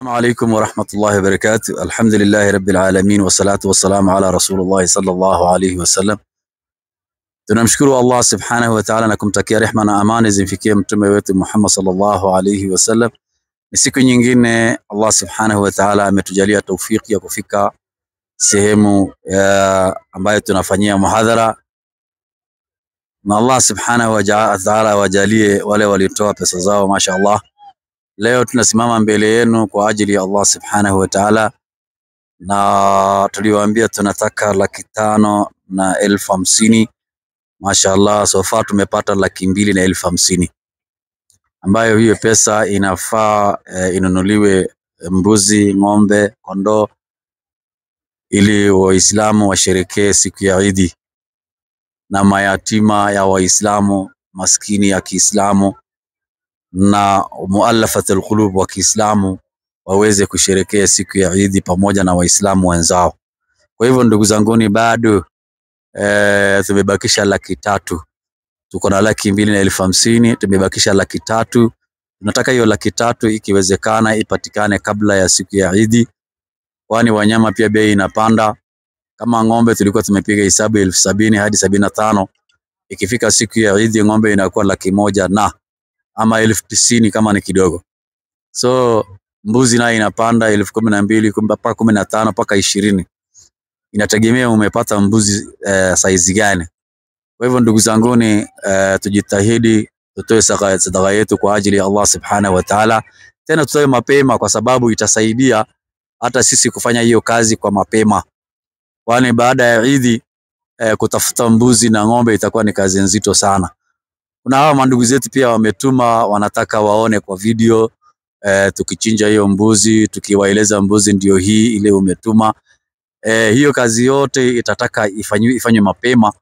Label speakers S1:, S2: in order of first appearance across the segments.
S1: السلام عليكم ورحمة الله وبركاته. الحمد لله رب العالمين والصلاة والسلام على رسول الله صلى الله عليه wasallam. Tunamshukuru Allah subhanahu wa ta'ala na kumtakia rehma na amani zimfikie mtume wetu Muhammad sallallahu alayhi wasallam. Ni siku nyingine Allah subhanahu wa ta'ala ametujalia taufiki ya kufika sehemu ambayo tunafanyia muhadhara, na Allah subhanahu wa ta'ala wajalie wale walitoa pesa zao mashaallah. Leo tunasimama mbele yenu kwa ajili ya Allah subhanahu wa ta'ala, na tuliwaambia tunataka 550,000. Mashaallah, so far tumepata 250,000, ambayo hiyo pesa inafaa inunuliwe mbuzi, ng'ombe, kondoo ili Waislamu washerekee siku ya Eid, na mayatima ya Waislamu maskini ya Kiislamu na muallafatul qulub wa Kiislamu waweze kusherekea siku ya Eid pamoja na Waislamu wenzao. Kwa hivyo ndugu zanguni, bado tumebakisha 300,000. Tuko na 250,000, tumebakisha 300,000. Tunataka hiyo 300,000 ikiwezekana ipatikane kabla ya siku ya Eid, kwani wanyama pia bei inapanda. Kama ng'ombe tulikuwa tumepiga hesabu 70,000 hadi 75,000, ikifika siku ya Eid ng'ombe inakuwa 100,000 na ama 90,000 kama ni kidogo. So mbuzi nayo inapanda 12,000 mpaka 15 mpaka 20. Inategemea umepata mbuzi size gani. Kwa hivyo ndugu zanguni, tujitahidi tutoe sadaka yetu kwa ajili ya Allah subhanahu wa ta'ala. Tena tutoe mapema, kwa sababu itasaidia hata sisi kufanya hiyo kazi kwa mapema, kwani baada ya Eid kutafuta mbuzi na ng'ombe itakuwa ni kazi nzito sana. Kuna hawa mandugu zetu pia wametuma, wanataka waone kwa video tukichinja hiyo mbuzi, tukiwaeleza mbuzi ndio hii ile umetuma. Hiyo kazi yote itataka ifanywe mapema.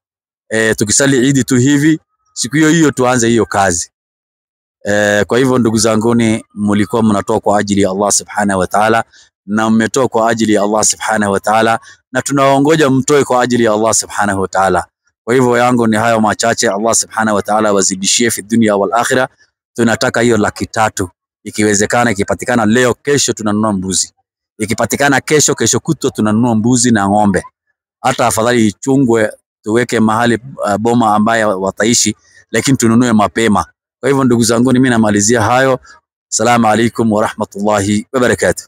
S1: Tukisali Eid tu hivi siku hiyo tuanze hiyo kazi. Kwa hivyo ndugu zanguni, mlikuwa mnatoa kwa ajili ya Allah subhanahu wa ta'ala, na mmetoa kwa ajili ya Allah subhanahu wa ta'ala, na tunaongoja mtoe kwa ajili ya Allah subhanahu wa ta'ala. Kwa hivyo yangu ni hayo machache. Allah subhanahu wa ta'ala wazidishie fi dunya wal akhirah. Tunataka hiyo 300,000 ikiwezekana, ikipatikana leo kesho tunanunua mbuzi, ikipatikana kesho kutwa tunanunua mbuzi na ng'ombe. Hata afadhali ichungwe tuweke mahali boma ambaye wataishi, lakini tununue mapema. Kwa hivyo ndugu zangu, mimi namalizia hayo. Assalamu alaikum wa rahmatullahi wa barakatuh.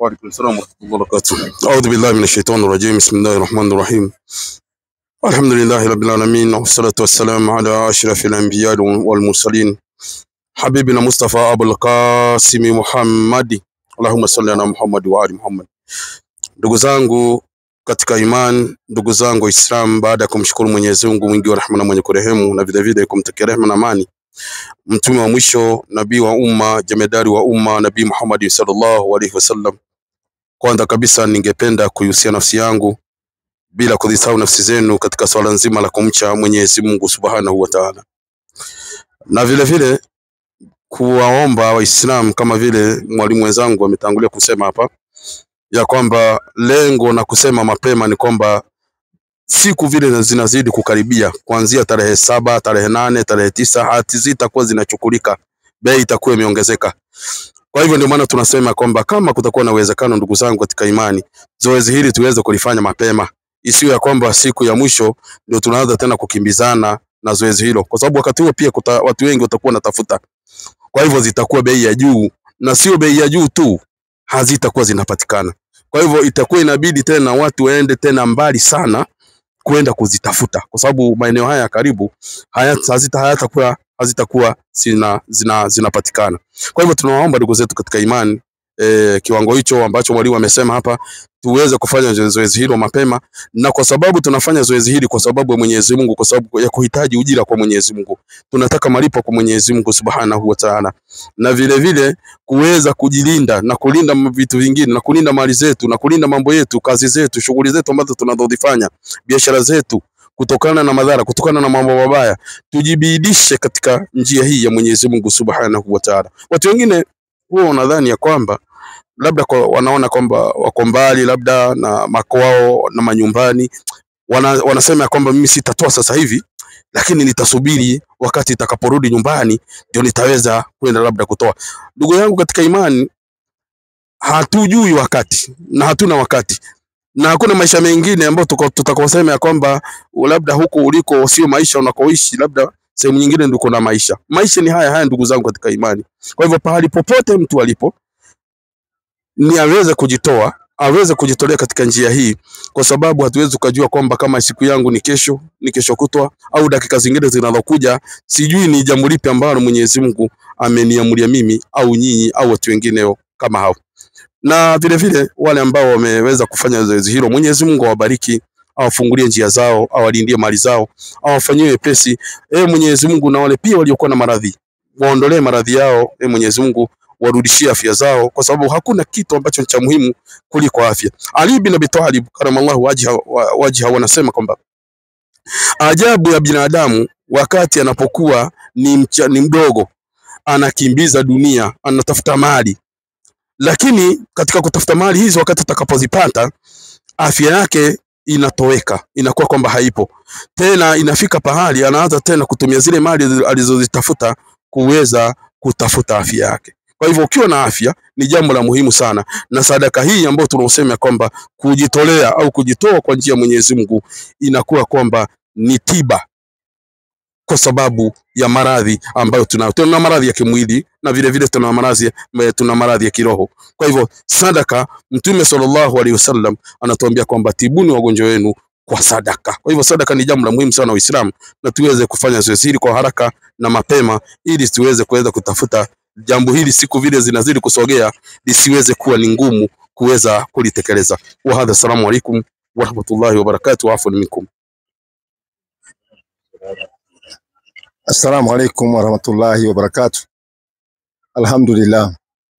S2: وعليكم السلام ورحمة الله وبركاته. أعوذ بالله من الشيطان الرجيم. بسم الله الرحمن الرحيم. الحمد لله رب العالمين، والصلاة والسلام على أشرف الأنبياء والمرسلين، حبيبنا مصطفى أبو القاسم محمد، اللهم صل على محمد وآل محمد. Ndugu zangu katika iman, ndugu zangu Islam, baada ya kumshukuru Mwenyezi Mungu mwingi wa rehema na mwenye kurehemu, na vile vile kumtakia rehema na amani mtume wa mwisho, nabii wa umma, jemedari wa umma, Nabii Muhammad sallallahu alaihi wasallam, kwanza kabisa ningependa kuihusia nafsi yangu bila kudhisahau nafsi zenu katika swala nzima la kumcha Mwenyezi Mungu subhanahu wa ta'ala, na vile vile kuwaomba Waislamu, kama vile mwalimu wenzangu ametangulia kusema hapa, ya kwamba lengo na kusema mapema ni kwamba siku vile zinazidi kukaribia, kuanzia tarehe 7, tarehe 8, tarehe 9, hati zitakuwa zinachukulika, bei itakuwa imeongezeka. Kwa hivyo ndio maana tunasema kwamba kama kutakuwa na uwezekano, ndugu zangu katika imani, zoezi hili tuweze kulifanya mapema, isiwe ya kwamba siku ya mwisho ndio tunaanza tena kukimbizana na zoezi hilo, kwa sababu wakati huo pia watu wengi watakuwa natafuta. Kwa hivyo zitakuwa bei ya juu, na sio bei ya juu tu, hazitakuwa zinapatikana. Kwa hivyo itakuwa inabidi tena watu waende tena mbali kwenda kuzitafuta, kwa sababu maeneo haya karibu hazitakuwa zinapatikana. Kwa hivyo tunawaomba ndugu zetu katika imani, kiwango hicho ambacho mwalimu amesema hapa, tuweze kufanya zoezi hilo mapema, na kwa sababu tunafanya zoezi hili kwa sababu ya Mwenyezi Mungu, kwa sababu ya kuhitaji ujira kwa Mwenyezi Mungu, tunataka malipo kwa Mwenyezi Mungu subhanahu wa ta'ala, na vile vile kuweza kujilinda na kulinda vitu vingine, na kulinda mali zetu, na kulinda mambo yetu, kazi zetu, shughuli zetu ambazo tunazozifanya, biashara zetu, kutokana na madhara, kutokana na mambo mabaya. Tujibidishe katika njia hii ya Mwenyezi Mungu subhanahu wa ta'ala. Watu wengine huwa wanadhani ya kwamba labda wanaona kwamba wako mbali labda na makwao na manyumbani, wanasema kwamba mimi sitatoa sasa hivi, lakini nitasubiri wakati itakaporudi nyumbani ndio nitaweza kwenda labda kutoa. Ndugu yangu katika imani, hatujui wakati na hatuna wakati, na hakuna maisha mengine ambayo tutakosema ya kwamba labda huko uliko sio maisha unakoishi, labda sehemu nyingine ndio kuna maisha. Maisha ni haya ndugu zangu katika imani. Kwa hivyo pahali popote mtu alipo ni aweze kujitoa, aweze kujitolea katika njia hii, kwa sababu hatuwezi kujua kwamba kama siku yangu ni kesho kutwa, au dakika zingine zinazokuja, sijui ni jambo lipi ambalo Mwenyezi Mungu ameniamuria mimi au nyinyi au watu wengine kama hao. Na vile vile wale ambao wameweza kufanya zoezi hilo, Mwenyezi Mungu awabariki, awafungulie njia zao, awalindie mali zao, awafanyie wepesi. Mwenyezi Mungu, na wale pia waliokuwa na maradhi, waondolee maradhi yao. Mwenyezi Mungu warudishie afya zao, kwa sababu hakuna kitu ambacho cha muhimu kuliko afya. Ali bin Abi Talib karamallahu wajha wanasema kwamba ajabu ya binadamu wakati anapokuwa ni mdogo, anakimbiza dunia, anatafuta mali, lakini katika kutafuta mali hizo, wakati atakapozipata, afya yake inatoweka, inakuwa kwamba haipo tena. Inafika pahali anaanza tena kutumia zile mali alizozitafuta kuweza kutafuta afya yake. Kwa hivyo ukiwa na afya ni jambo la muhimu sana, na sadaka hii ambayo tunaosema kwamba kujitolea au kujitoa kwa njia ya Mwenyezi Mungu inakuwa kwamba ni tiba, kwa sababu ya maradhi ambayo tunayo. Tuna maradhi ya kimwili na vile vile tuna maradhi ya kiroho. Kwa hivyo sadaka, Mtume sallallahu alaihi wasallam anatuambia kwamba tibuni wagonjwa wenu kwa sadaka. Kwa hivyo sadaka ni jambo la muhimu sana Waislamu, na tuweze kufanya zoezi hili kwa haraka na mapema, ili tuweze kuweza kutafuta jambo hili siku vile zinazidi kusogea, lisiweze kuwa ni ngumu kuweza kulitekeleza. Wa hadha, assalamu alaikum wa rahmatullahi wa barakatuh, afwan minkum.
S3: Assalamu alaikum wa rahmatullahi wa barakatuh. Alhamdulillah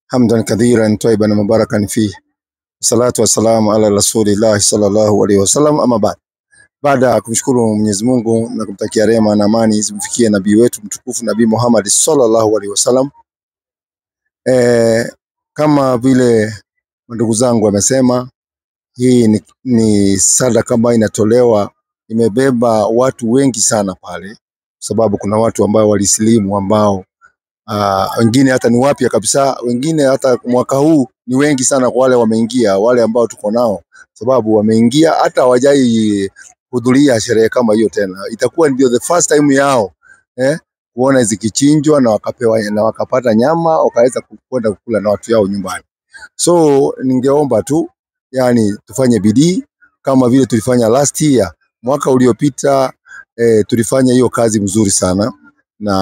S3: hamdan kathiran tayyiban mubarakan fihi, salatu wassalamu ala rasulillah sallallahu alaihi wasallam. Ama baada ya kumshukuru Mwenyezi Mungu na kumtakia rehema na amani zimfikie nabii wetu mtukufu Nabii Muhammad sallallahu alaihi wasallam, kama vile ndugu zangu wamesema, hii ni sadaka ambayo inatolewa, imebeba watu wengi sana pale, sababu kuna watu ambao walisilimu, ambao wengine hata ni wapya kabisa, wengine hata mwaka huu ni wengi sana kwa wale wameingia, wale ambao tuko nao, sababu wameingia hata hawajai hudhuria sherehe kama hiyo tena. Itakuwa ndio the first time yao kuona zikichinjwa na wakapewa na wakapata nyama, wakaweza kwenda kukula na watu yao nyumbani. So ningeomba tu, yani tufanye bidii kama vile tulifanya last year, mwaka uliopita. Tulifanya hiyo kazi mzuri sana na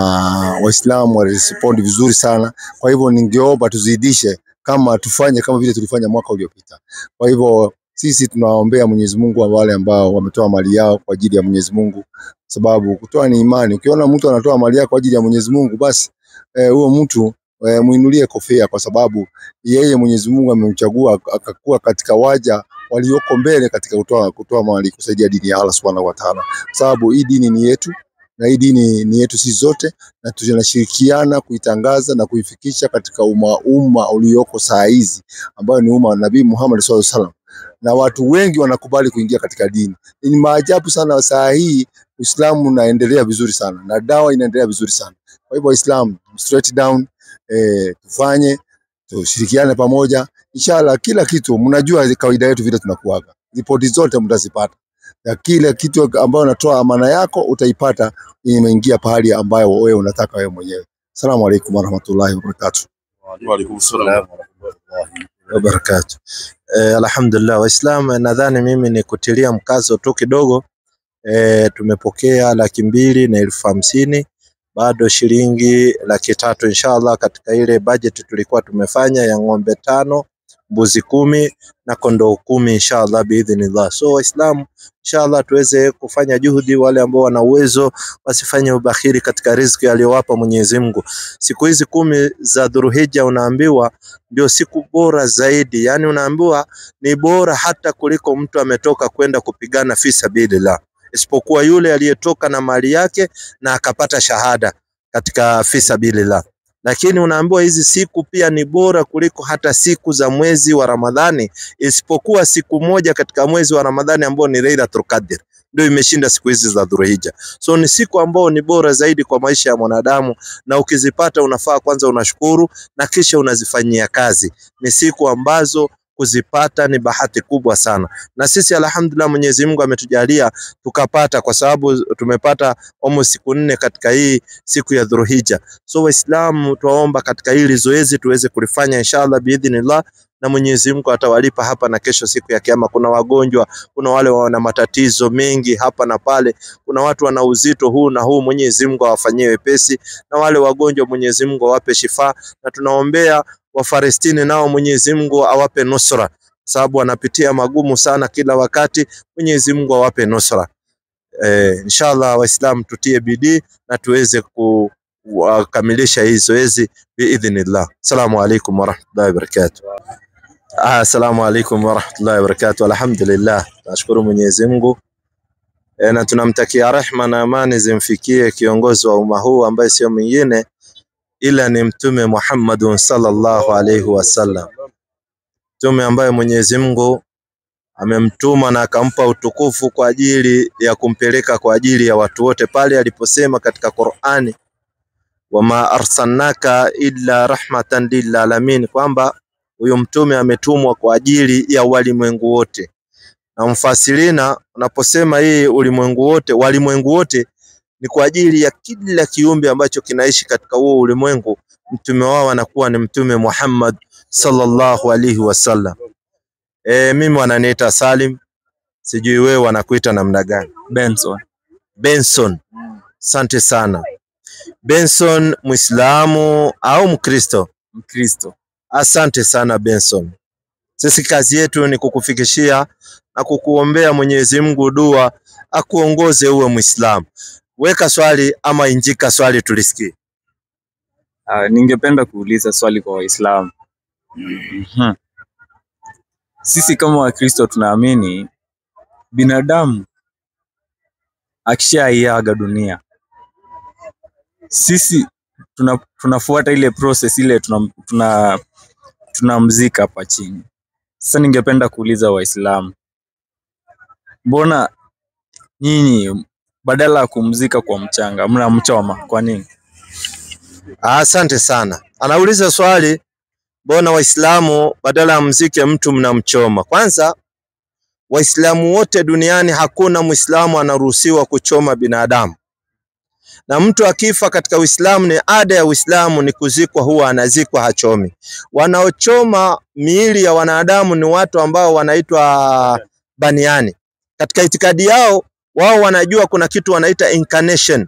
S3: Waislamu walisipond vizuri sana. Kwa hivyo ningeomba tuzidishe, kama tufanye kama vile tulifanya mwaka uliopita. Kwa hivyo sisi tunaombea Mwenyezi Mungu wale ambao wametoa mali yao kwa ajili ya Mwenyezi Mungu, sababu kutoa ni imani. Ukiona mtu anatoa mali yake kwa ajili ya Mwenyezi Mungu, basi huyo mtu muinulie kofia, kwa sababu yeye Mwenyezi Mungu amemchagua akakuwa katika waja walioko mbele katika kutoa mali kusaidia dini ya Allah Subhanahu wa Ta'ala. Sababu hii dini ni yetu, na hii dini ni yetu sisi zote, na tunashirikiana kuitangaza na kuifikisha katika umma ulioko saa hizi, ambayo ni umma wa Nabii Muhammad sallallahu alaihi wasallam, na watu wengi wanakubali kuingia katika dini. Ni maajabu sana, saa hii Uislamu unaendelea vizuri sana na dawa inaendelea vizuri sana. Kwa hivyo Islam straight down, tufanye, tushirikiane pamoja, inshallah. Kila kitu mnajua kawaida yetu vile tunakuaga, ripoti zote mtazipata, na kila kitu ambayo unatoa amana yako utaipata, imeingia pahali ambayo wewe unataka wewe mwenyewe. Assalamu alaikum warahmatullahi wabarakatuh.
S2: Wa alaikum salaam
S4: wa barakatuh. Alhamdulillah, Waislamu, nadhani mimi ni kutilia mkazo tu kidogo. Tumepokea 250,000, bado shilingi 300,000 inshallah katika ile budget tulikuwa tumefanya ya ng'ombe 5, mbuzi 10 na kondoo 10 inshallah biidhnillah. So Waislamu, inshallah tuweze kufanya juhudi, wale ambao wana uwezo wasifanye ubakhiri katika riziki aliyowapa Mwenyezi Mungu. Siku hizi 10 za Dhulhijja unaambiwa ndio siku bora zaidi, yani unaambiwa ni bora hata kuliko mtu ametoka kwenda kupigana fi sabilillah, isipokuwa yule aliyetoka na mali yake na akapata shahada katika fi sabilillah. Lakini unaambiwa hizi siku pia ni bora kuliko hata siku za mwezi wa Ramadhani, isipokuwa siku moja katika mwezi wa Ramadhani ambao ni Lailatul Qadr. ndio imeshinda siku hizi za Dhulhijja. So ni siku ambao ni bora zaidi kwa maisha ya mwanadamu, na ukizipata unafaa kwanza unashukuru na kisha unazifanyia kazi. Ni siku ambazo kuzipata ni bahati kubwa sana, na sisi alhamdulillah Mwenyezi Mungu ametujalia tukapata, kwa sababu tumepata almost siku 4 katika hii siku ya Dhulhijja. So Waislamu tuwaomba katika hili zoezi tuweze kulifanya inshallah biidhnillah, na Mwenyezi Mungu atawalipa hapa na kesho siku ya kiyama. Kuna wagonjwa, kuna wale wana matatizo mengi hapa na pale, kuna watu wana uzito huu na huu, Mwenyezi Mungu awafanyie wepesi, na wale wagonjwa Mwenyezi Mungu awape shifa, na tunaombea wa Palestina nao Mwenyezi Mungu awape nusra, sababu wanapitia magumu sana kila wakati. Mwenyezi Mungu awape nusra. Inshallah Waislamu tutie bidii na tuweze kukamilisha hii zoezi biidhnillah. Assalamu alaykum wa rahmatullahi wa barakatuh. Assalamu alaykum wa rahmatullahi wa barakatuh. Alhamdulillah, nashukuru Mwenyezi Mungu na tunamtakia rehma na amani zimfikie kiongozi wa umma huu ambaye sio mwingine ila ni Mtume Muhammad sallallahu alayhi wasallam, mtume ambaye Mwenyezi Mungu amemtuma na akampa utukufu kwa ajili ya kumpeleka kwa ajili ya watu wote, pale aliposema katika Qur'ani, wama arsalnaka illa rahmatan lil alamin, kwamba huyo mtume ametumwa kwa ajili ya walimwengu wote. Na mfasirina unaposema hii ulimwengu wote, walimwengu wote ni kwa ajili ya kila kiumbe ambacho kinaishi katika huo ulimwengu. Mtume wao anakuwa ni Mtume Muhammad sallallahu alaihi wasallam. Mimi wananiita Salim, sijui wewe wanakuita namna gani? Benson. Asante sana. Benson, Muislamu au Mkristo?
S5: Mkristo.
S4: Asante sana Benson. Sisi kazi yetu ni kukufikishia na kukuombea Mwenyezi Mungu dua akuongoze uwe Muislamu. Weka swali ama injika swali tulisikie.
S5: Ningependa kuuliza swali kwa Waislamu. Sisi kama Wakristo tunaamini binadamu akishaiaga dunia, sisi tunafuata ile process ile, tunamzika hapa chini. Sasa ningependa kuuliza Waislamu, mbona nyinyi badala ya kumzika kwa mchanga mnamchoma? Kwa nini?
S4: Asante sana. Anauliza swali, mbona Waislamu badala ya mzike mtu mnamchoma? Kwanza, Waislamu wote duniani hakuna Muislamu anaruhusiwa kuchoma binadamu. Na mtu akifa katika Uislamu, ni ada ya Uislamu ni kuzikwa, huwa anazikwa, hachomi. Wanaochoma miili ya wanadamu ni watu ambao wanaitwa baniani. Katika itikadi yao wao wanajua kuna kitu wanaita incarnation.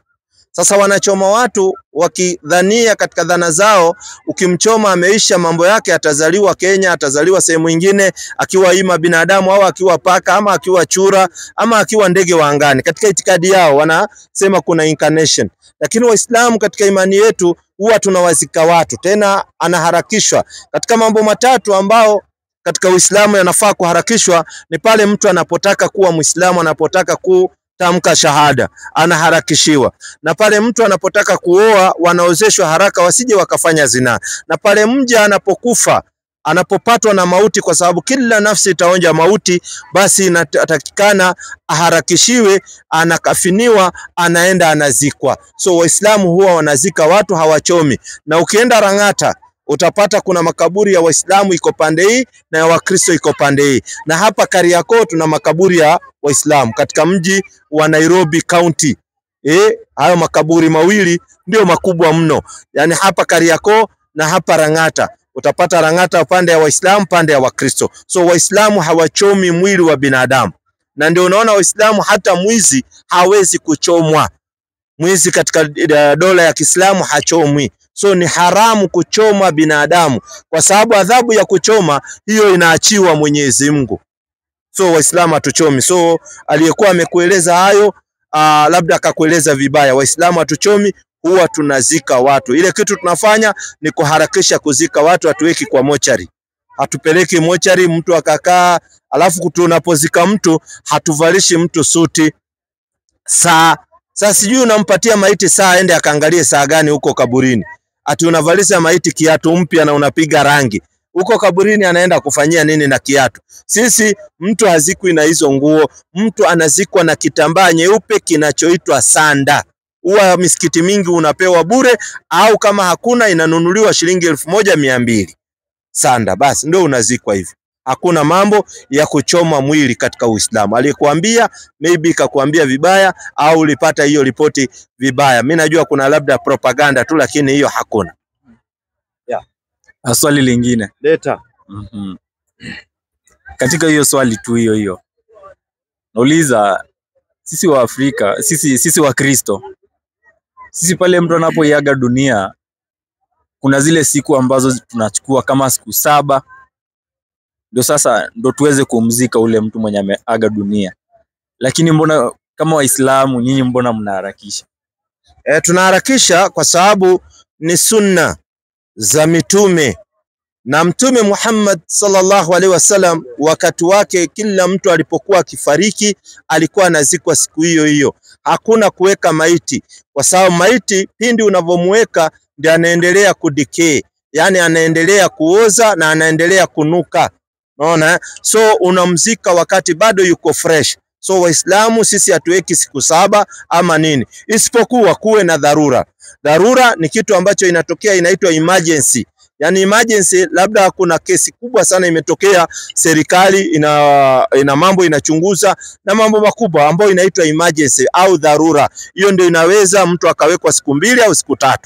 S4: Sasa wanachoma watu wakidhania katika dhana zao, ukimchoma ameisha mambo yake, atazaliwa Kenya, atazaliwa sehemu nyingine akiwa ima binadamu au akiwa paka ama akiwa chura ama akiwa ndege wa angani. Katika itikadi yao wanasema kuna incarnation. Lakini Waislamu katika imani yetu huwa tunawazika watu, tena anaharakishwa. Katika mambo matatu ambao katika Uislamu yanafaa kuharakishwa ni pale mtu anapotaka kuwa Muislamu, anapotaka kutamka shahada, anaharakishiwa. Na pale mtu anapotaka kuoa, wanaozeshwa haraka wasije wakafanya zina. Na pale mja anapokufa, anapopatwa na mauti, kwa sababu kila nafsi itaonja mauti, basi inatakikana aharakishiwe, anakafiniwa, anaenda anazikwa. So Waislamu huwa wanazika watu, hawachomi. Na ukienda Rangata utapata kuna makaburi ya Waislamu iko pande hii na ya Wakristo iko pande hii. Na hapa Kariakoo tuna makaburi ya Waislamu katika mji wa Nairobi County. Hayo makaburi mawili ndio makubwa mno. Yani hapa Kariakoo na hapa Rangata. Utapata Rangata pande ya Waislamu, pande ya Wakristo. So Waislamu hawachomi mwili wa binadamu. Na ndio unaona Waislamu hata mwizi hawezi kuchomwa. Mwizi katika dola ya Kiislamu hachomwi. So ni haramu kuchoma binadamu, kwa sababu adhabu ya kuchoma hiyo inaachiwa Mwenyezi Mungu. So Waislamu hatuchomi. So aliyekuwa amekueleza hayo labda akakueleza vibaya. Waislamu hatuchomi, huwa tunazika watu. Ile kitu tunafanya ni kuharakisha kuzika watu, hatuweki kwa mochari. Hatupeleki mochari mtu akakaa, alafu tunapozika mtu hatuvalishi mtu suti, saa. Sasa sijui unampatia maiti saa aende akaangalie saa gani huko kaburini. Ati unavalisha maiti kiatu mpya na unapiga rangi. Huko kaburini anaenda kufanyia nini na kiatu? Sisi mtu hazikwi na hizo nguo, mtu anazikwa na kitambaa nyeupe kinachoitwa sanda. Huwa misikiti mingi unapewa bure, au kama hakuna inanunuliwa shilingi 1200. Sanda basi ndio unazikwa hivi. Hakuna mambo ya kuchoma mwili katika Uislamu. Aliyekuambia maybe kakuambia vibaya, au ulipata hiyo ripoti vibaya. Mimi najua kuna labda propaganda tu, lakini hiyo hakuna.
S5: Swali lingine.
S4: Leta.
S5: Katika hiyo swali tu hiyo. Nauliza, sisi wa Afrika, sisi wa Kristo, sisi pale mtu anapoiaga dunia, kuna zile siku ambazo tunachukua kama siku 7, ndio tuweze kumzika ule mtu mwenye ameaga dunia. Lakini mbona kama Waislamu nyinyi mbona mnaharakisha?
S4: Tunaharakisha kwa sababu ni sunna za mitume, na Mtume Muhammad sallallahu alaihi wasallam wakati wake kila mtu alipokuwa akifariki alikuwa anazikwa siku hiyo hiyo. Hakuna kuweka maiti, kwa sababu maiti pindi unavyomuweka ndiye anaendelea kudecay, yani anaendelea kuoza na anaendelea kunuka. Unaona? So unamzika wakati bado yuko fresh. So Waislamu sisi hatuweki siku 7 ama nini, isipokuwa kuwe na dharura. Dharura ni kitu ambacho inatokea, inaitwa emergency. Yani emergency, labda kuna kesi kubwa sana imetokea, serikali ina mambo inachunguza na mambo makubwa ambayo inaitwa emergency au dharura. Hiyo ndio inaweza mtu akawekwa siku 2 au siku 3.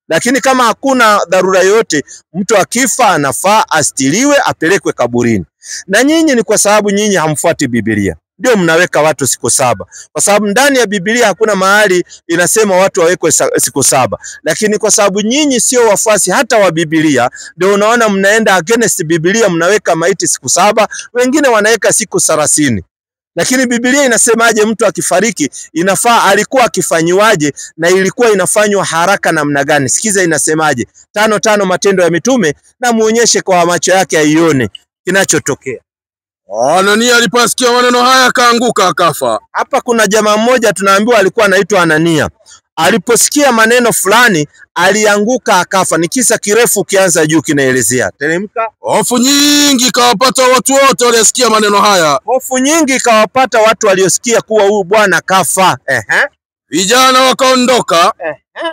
S4: Lakini kama hakuna dharura yote, mtu akifa anafaa astiliwe apelekwe kaburini. Na nyinyi ni kwa sababu nyinyi hamfuati Biblia ndio mnaweka watu siku 7, kwa sababu ndani ya Biblia hakuna mahali inasema watu wawekwe siku 7. Lakini kwa sababu nyinyi sio wafuasi hata wa Biblia, ndio unaona mnaenda against Biblia, mnaweka maiti siku 7, wengine wanaweka siku 30. Lakini Biblia inasemaje mtu akifariki inafaa alikuwa akifanyiwaje na ilikuwa inafanywa haraka namna gani? Sikiza inasemaje. 5:5 Matendo ya Mitume, na muonyeshe kwa macho yake aione kinachotokea.
S2: Anania aliposikia maneno haya akaanguka akafa.
S4: Hapa kuna jamaa mmoja tunaambiwa alikuwa anaitwa Anania. Aliposikia maneno fulani alianguka akafa. Ni kisa kirefu, kianza juu kinaelezea. Teremka.
S2: Hofu nyingi kawapata watu wote waliosikia maneno haya.
S4: Hofu nyingi kawapata watu waliosikia kuwa huyu bwana kafa.
S2: Vijana wakaondoka,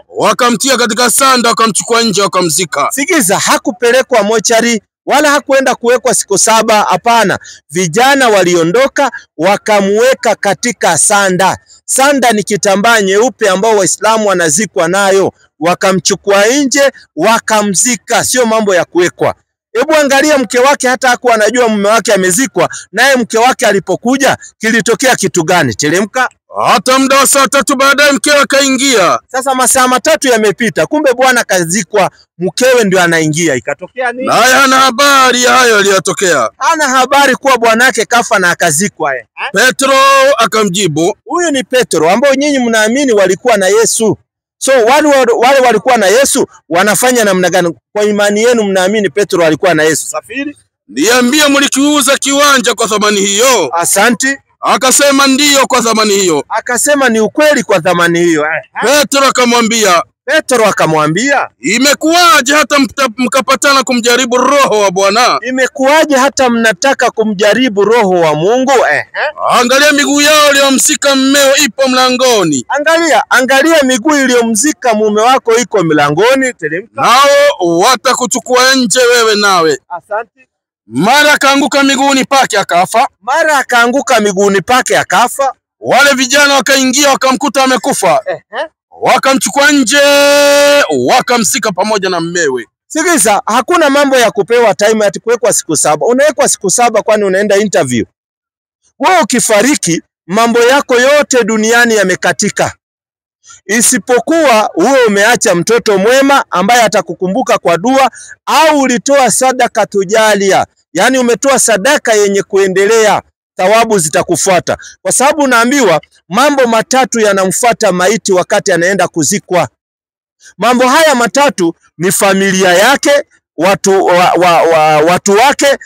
S2: wakamtia katika sanda, wakamchukua nje, wakamzika.
S4: Sikiza, hakupelekwa mochari wala hakuenda kuwekwa siku 7, hapana. Vijana waliondoka wakamweka katika sanda. Sanda ni kitambaa nyeupe ambao Waislamu wanazikwa nayo. Wakamchukua nje wakamzika, sio mambo ya kuwekwa. Hebu angalia mke wake, hata hakuwa anajua mume wake amezikwa, naye mke wake alipokuja kilitokea kitu gani? Teremka.
S2: Hata muda wa saa 3 baadaye mkewe akaingia.
S4: Sasa masaa 3 yamepita, kumbe bwana kazikwa, mkewe ndio anaingia. Ikatokea nini?
S2: Naye hana habari ya hayo yaliyotokea.
S4: Hana habari kuwa bwanake kafa na akazikwa.
S2: Petro akamjibu,
S4: huyu ni Petro ambao nyinyi mnaamini walikuwa na Yesu. So wale walikuwa na Yesu wanafanya namna gani? Kwa imani yenu mnaamini Petro alikuwa na Yesu. Safiri,
S2: niambie mlikiuza kiwanja kwa thamani hiyo?
S4: Asanti.
S2: Akasema ndiyo, kwa thamani hiyo.
S4: Akasema ni ukweli, kwa thamani hiyo. Petro akamwambia,
S2: imekuwaje hata mkapatana kumjaribu roho wa Bwana?
S4: Imekuwaje hata mnataka kumjaribu roho wa Mungu?
S2: Angalia miguu yao iliyomzika mmeo ipo mlangoni.
S4: Angalia miguu iliyomzika mume wako iko mlangoni. Teremka.
S2: Nao watakuchukua nje wewe nawe.
S4: Asante.
S2: Mara akaanguka miguuni pake akafa. Wale vijana wakaingia wakamkuta amekufa. Wakamchukua nje wakamsika pamoja na mmewe.
S4: Sikiza, hakuna mambo ya kupewa time ati kuwekwa siku 7. Unawekwa siku 7 kwani unaenda interview? Wewe ukifariki mambo yako yote duniani yamekatika, isipokuwa wewe umeacha mtoto mwema ambaye atakukumbuka kwa dua, au ulitoa sadaka tujalia, yani umetoa sadaka yenye kuendelea, thawabu zitakufuata. Kwa sababu unaambiwa mambo 3 yanamfuata maiti wakati anaenda kuzikwa. Mambo haya 3 ni familia yake, watu wake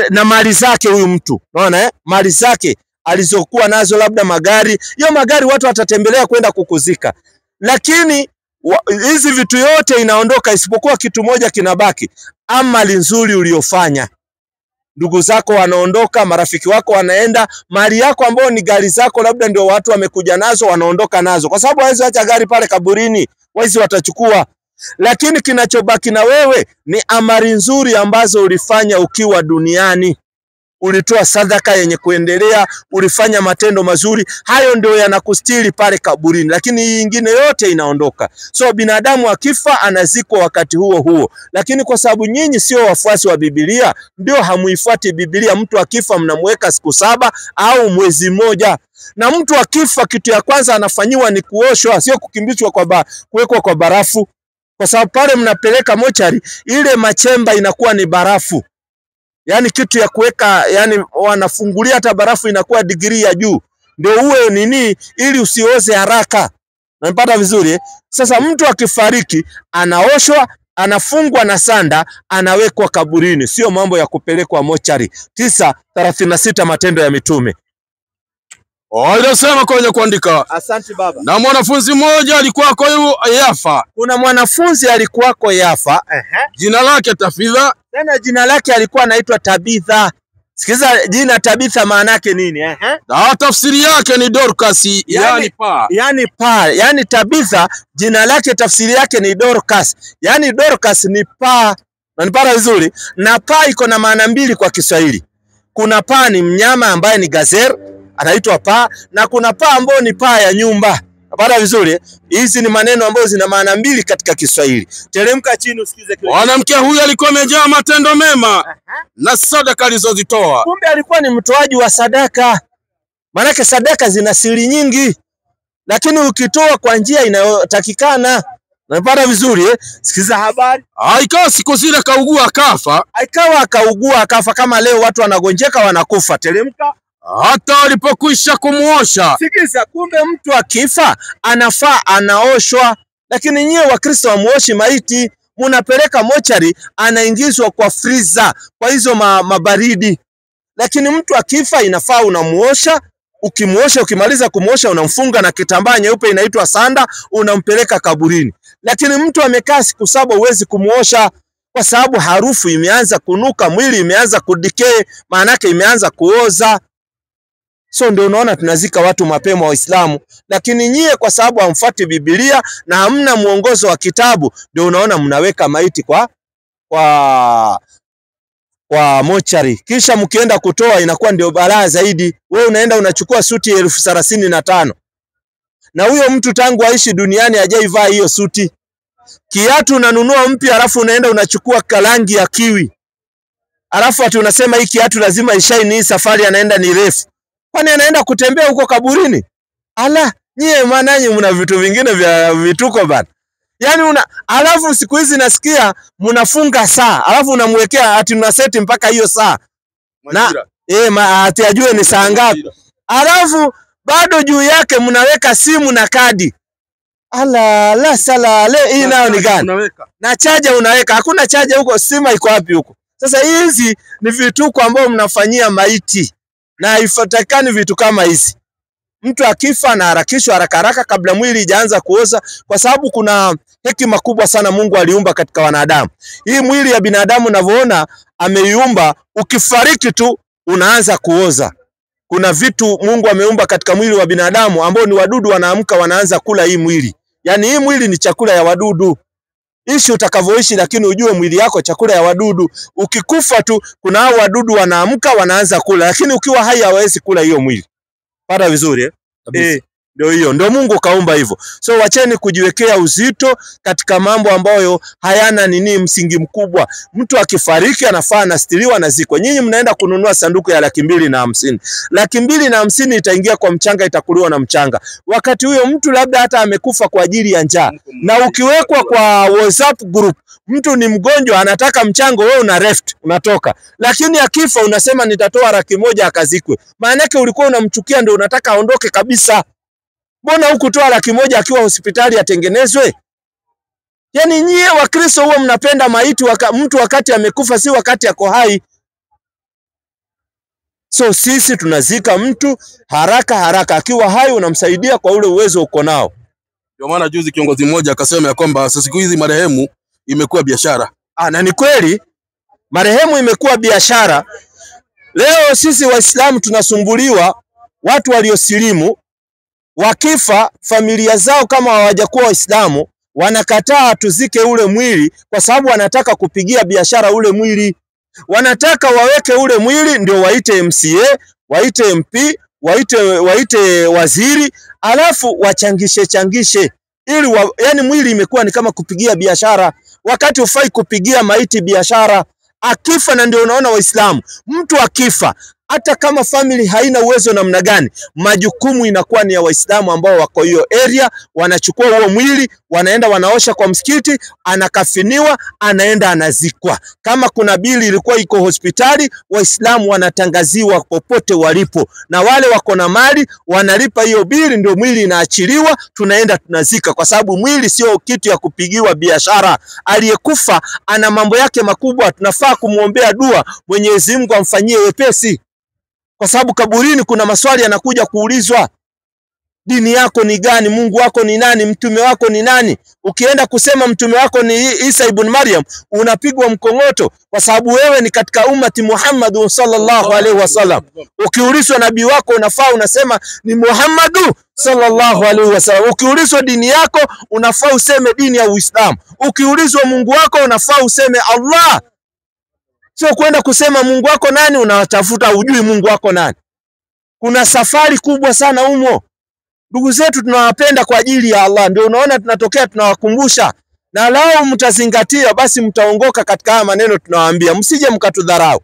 S4: na mali zake. Huyu mtu unaona mali zake alizokuwa nazo, labda magari. Hiyo magari watu watatembelea kwenda kukuzika. Lakini hizi vitu yote inaondoka isipokuwa kitu moja kinabaki, amali nzuri uliofanya. Ndugu zako wanaondoka, marafiki wako wanaenda, mali yako ambayo ni gari zako labda ndio watu wamekuja nazo wanaondoka nazo, kwa sababu hawezi acha gari pale kaburini, waizi watachukua. Lakini kinachobaki na wewe ni amali nzuri ambazo ulifanya ukiwa duniani. Ulitoa sadaka yenye kuendelea, ulifanya matendo mazuri, hayo ndio yanakustiri pale kaburini, lakini hii nyingine yote inaondoka. So binadamu akifa anazikwa wakati huo huo, lakini kwa sababu nyinyi sio wafuasi wa Biblia, ndio hamuifuati Biblia. Mtu akifa mnamweka siku 7 au mwezi mmoja, na mtu akifa kitu ya kwanza anafanyiwa ni kuoshwa, sio kukimbizwa kuwekwa kwa barafu, kwa sababu pale mnapeleka mochari, ile machemba inakuwa ni barafu. Yani kitu ya kuweka, yani wanafungulia hata barafu inakuwa degree ya juu. Ndio uwe nini ili usioze haraka. Unapata vizuri eh? Sasa mtu akifariki anaoshwa, anafungwa na sanda, anawekwa kaburini. Sio mambo ya kupelekwa mochari. 9:36 Matendo ya Mitume.
S2: Inasema kwenye kuandika.
S4: Asante baba.
S2: Na mwanafunzi mmoja alikuwa kwa Yafa.
S4: Kuna mwanafunzi alikuwa kwa Yafa.
S2: Jina lake Tabitha.
S4: Tena jina lake alikuwa anaitwa Tabitha. Sikiza jina Tabitha maana yake nini?
S2: Na tafsiri yake ni Dorcas, yani paa.
S4: Yani paa, yani Tabitha jina lake tafsiri yake ni Dorcas. Yani Dorcas ni paa. Unanipata vizuri? Na paa iko na maana mbili kwa Kiswahili. Kuna paa ni mnyama ambaye ni gazelle, anaitwa paa, na kuna paa ambayo ni paa ya nyumba. Unapata vizuri? Hizi ni maneno ambayo zina maana mbili katika Kiswahili. Teremka chini usikize kile.
S2: Mwanamke huyu alikuwa amejaa matendo mema na sadaka alizozitoa.
S4: Kumbe alikuwa ni mtoaji wa sadaka. Maana sadaka zina siri nyingi, lakini ukitoa kwa njia inayotakikana. Unapata vizuri eh? Sikiza habari.
S2: Ikawa siku zile kaugua akafa.
S4: Ikawa akaugua akafa, kama leo watu wanagonjeka wanakufa. Teremka.
S2: Hata alipokwisha kumuosha.
S4: Sikiza, kumbe mtu akifa anafaa anaoshwa, lakini nyie Wakristo hamuoshi maiti, munapeleka mochari, anaingizwa kwa freezer, kwa hizo mabaridi. Lakini mtu akifa inafaa unamuosha, ukimuosha, ukimaliza kumuosha unamfunga na kitambaa nyeupe inaitwa sanda, unampeleka kaburini. Lakini mtu amekaa siku 7 huwezi kumuosha, kwa sababu harufu imeanza kunuka, mwili imeanza kudikee, maana yake imeanza kuoza. So ndio unaona tunazika watu mapema Waislamu, lakini nyie kwa sababu hamfuati Biblia na hamna muongozo wa kitabu, ndio unaona mnaweka maiti kwa mochari, kisha mkienda kutoa inakuwa ndio balaa zaidi. Wewe unaenda unachukua suti 35,000 na huyo mtu tangu aishi duniani hajaivaa hiyo suti. Kiatu unanunua mpya, alafu unaenda unachukua kalangi ya kiwi, alafu ati unasema hii kiatu lazima ishaini, hii safari anaenda ni refu. Kwani anaenda kutembea huko kaburini? Ala, nyie mananyi mna vitu vingine vya vituko bana. Yani alafu siku hizi nasikia mnafunga saa, alafu unamwekea ati unaseti mpaka hiyo saa. Na ati ajue ni saa ngapi. Alafu bado juu yake mnaweka simu na kadi. Ala, la sala, hii nayo ni gani? Na chaja unaweka. Hakuna chaja huko, sima iko wapi huko? Sasa hizi ni vituko ambao mnafanyia maiti. Na haifatakani vitu kama hizi. Mtu akifa na harakishwa haraka kabla mwili ijaanza kuoza, kwa sababu kuna hekima kubwa sana Mungu aliumba katika wanadamu. Hii mwili ya binadamu unavyoona ameiumba, ukifariki tu unaanza kuoza. Kuna vitu Mungu ameumba katika mwili wa binadamu ambao ni wadudu wanaamka wanaanza kula hii mwili. Yaani hii mwili ni chakula ya wadudu. Ishi utakavyoishi, lakini ujue mwili yako chakula ya wadudu. Ukikufa tu kuna hao wadudu wanaamka wanaanza kula, lakini ukiwa hai hawezi kula hiyo mwili. Pata vizuri eh? Ndio hiyo, ndio Mungu kaumba hivyo. So wacheni kujiwekea uzito katika mambo ambayo hayana msingi mkubwa. Mtu akifariki anafaa anastiriwa na ziko. Nyinyi mnaenda kununua sanduku ya 250,000. 250,000 itaingia kwa mchanga, itakuliwa na mchanga. Wakati huyo mtu labda hata amekufa kwa ajili ya njaa. Na ukiwekwa kwa WhatsApp group, mtu ni mgonjwa anataka mchango, wewe una left, unatoka. Lakini akifa unasema nitatoa 100,000 akazikwe. Maana yake ulikuwa unamchukia, ndio unataka aondoke kabisa. Mbona hukutoa 100,000 akiwa hospitali atengenezwe? Yaani nyie Wakristo huwa mnapenda maiti mtu wakati amekufa, si wakati ako hai. So sisi tunazika mtu haraka akiwa hai, unamsaidia kwa ule uwezo uko nao.
S2: Ndio maana juzi kiongozi mmoja akasema ya kwamba siku hizi marehemu imekuwa biashara.
S6: Na ni kweli marehemu imekuwa biashara. Leo sisi Waislamu tunasumbuliwa, watu waliosilimu wakifa, familia zao kama hawajakuwa Waislamu wanakataa tuzike ule mwili kwa sababu wanataka kupigia biashara ule mwili. Wanataka waweke ule mwili ndio waite MCA, waite MP, waite waziri, alafu wachangishe ili yani mwili imekuwa ni kama kupigia biashara, wakati ufai kupigia maiti biashara. Akifa, na ndio unaona Waislamu mtu akifa hata kama family haina uwezo namna gani, majukumu inakuwa ni ya Waislamu ambao wako hiyo area. Wanachukua huo mwili, wanaenda wanaosha kwa msikiti, anakafiniwa, anaenda anazikwa. Kama kuna bili ilikuwa iko hospitali, Waislamu wanatangaziwa popote walipo, na wale wako na mali wanalipa hiyo bili, ndio mwili inaachiliwa, tunaenda tunazika, kwa sababu mwili sio kitu ya kupigiwa biashara. Aliyekufa ana mambo yake makubwa, tunafaa kumuombea dua Mwenyezi Mungu amfanyie wepesi, kwa sababu kaburini kuna maswali yanakuja kuulizwa. Dini yako ni gani? Mungu wako ni nani? Mtume wako ni nani? Ukienda kusema mtume wako ni Isa ibn Maryam, unapigwa mkongoto, kwa sababu wewe ni katika ummati Muhammad sallallahu alaihi wasallam. Ukiulizwa nabii wako unafaa unasema ni Muhammad sallallahu alaihi wasallam. Ukiulizwa dini yako unafaa useme dini ya Uislamu. Ukiulizwa Mungu wako unafaa useme Allah. Sio kwenda kusema Mungu wako nani, unatafuta ujui Mungu wako nani. Kuna safari kubwa sana humo. Ndugu zetu tunawapenda kwa ajili ya Allah, ndio unaona tunatokea tunawakumbusha, na lao mtazingatia basi mtaongoka katika haya maneno tunawaambia. Msije mkatudharau,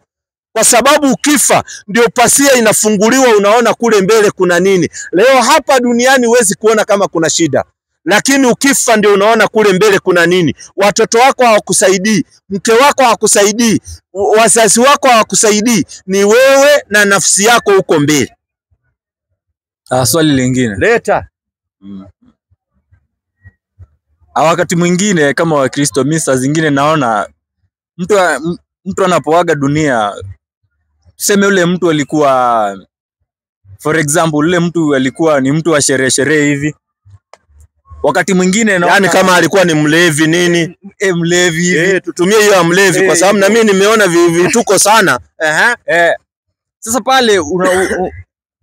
S6: kwa sababu ukifa ndio pasia inafunguliwa, unaona kule mbele kuna nini. Leo hapa duniani huwezi kuona kama kuna shida, lakini ukifa ndio unaona kule mbele kuna nini. Watoto wako hawakusaidii, mke wako hawakusaidii, wazazi wako hawakusaidii, ni wewe na nafsi yako huko mbele.
S5: Swali lingine
S6: Leta.
S5: Wakati mwingine kama Wakristo, mimi saa zingine naona mtu anapoaga dunia, tuseme ule mtu alikuwa, for example, ule mtu alikuwa ni mtu wa sherehe hivi. Wakati mwingine naona
S6: yani kama alikuwa ni mlevi nini,
S5: mlevi hivi.
S6: Tutumie hiyo ya mlevi kwa sababu na mimi nimeona vituko sana.
S5: Sasa pale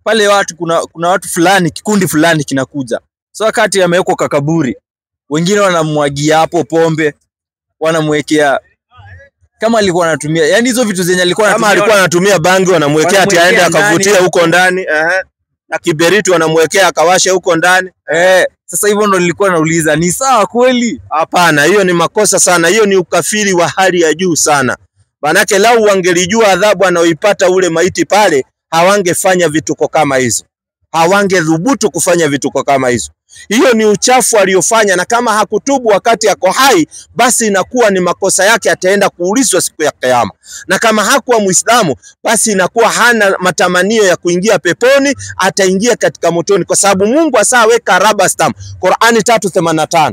S5: pale watu kuna watu fulani, kikundi fulani kinakuja. So wakati amewekwa kwa kaburi, wengine wanamwagia hapo pombe, wanamwekea kama alikuwa anatumia, yani hizo vitu zenye alikuwa anatumia,
S6: kama alikuwa anatumia bangi wanamwekea ati aende akavutia huko ndani, na kiberiti wanamwekea akawashe huko ndani.
S5: Sasa hivyo ndo nilikuwa nauliza, ni sawa kweli?
S6: Hapana, hiyo ni makosa sana, hiyo ni ukafiri wa hali ya juu sana. Manake lau wangelijua adhabu anaoipata ule maiti pale, hawangefanya vituko kama hizo, hawangedhubutu kufanya vituko kama hizo. Hiyo ni uchafu aliyofanya, na kama hakutubu wakati yako hai, basi inakuwa ni makosa yake, ataenda kuulizwa siku ya Kiyama. Na kama hakuwa Muislamu, basi inakuwa hana matamanio ya kuingia peponi, ataingia katika motoni, kwa sababu Mungu asaweka rubber stamp, Qur'ani 3:85.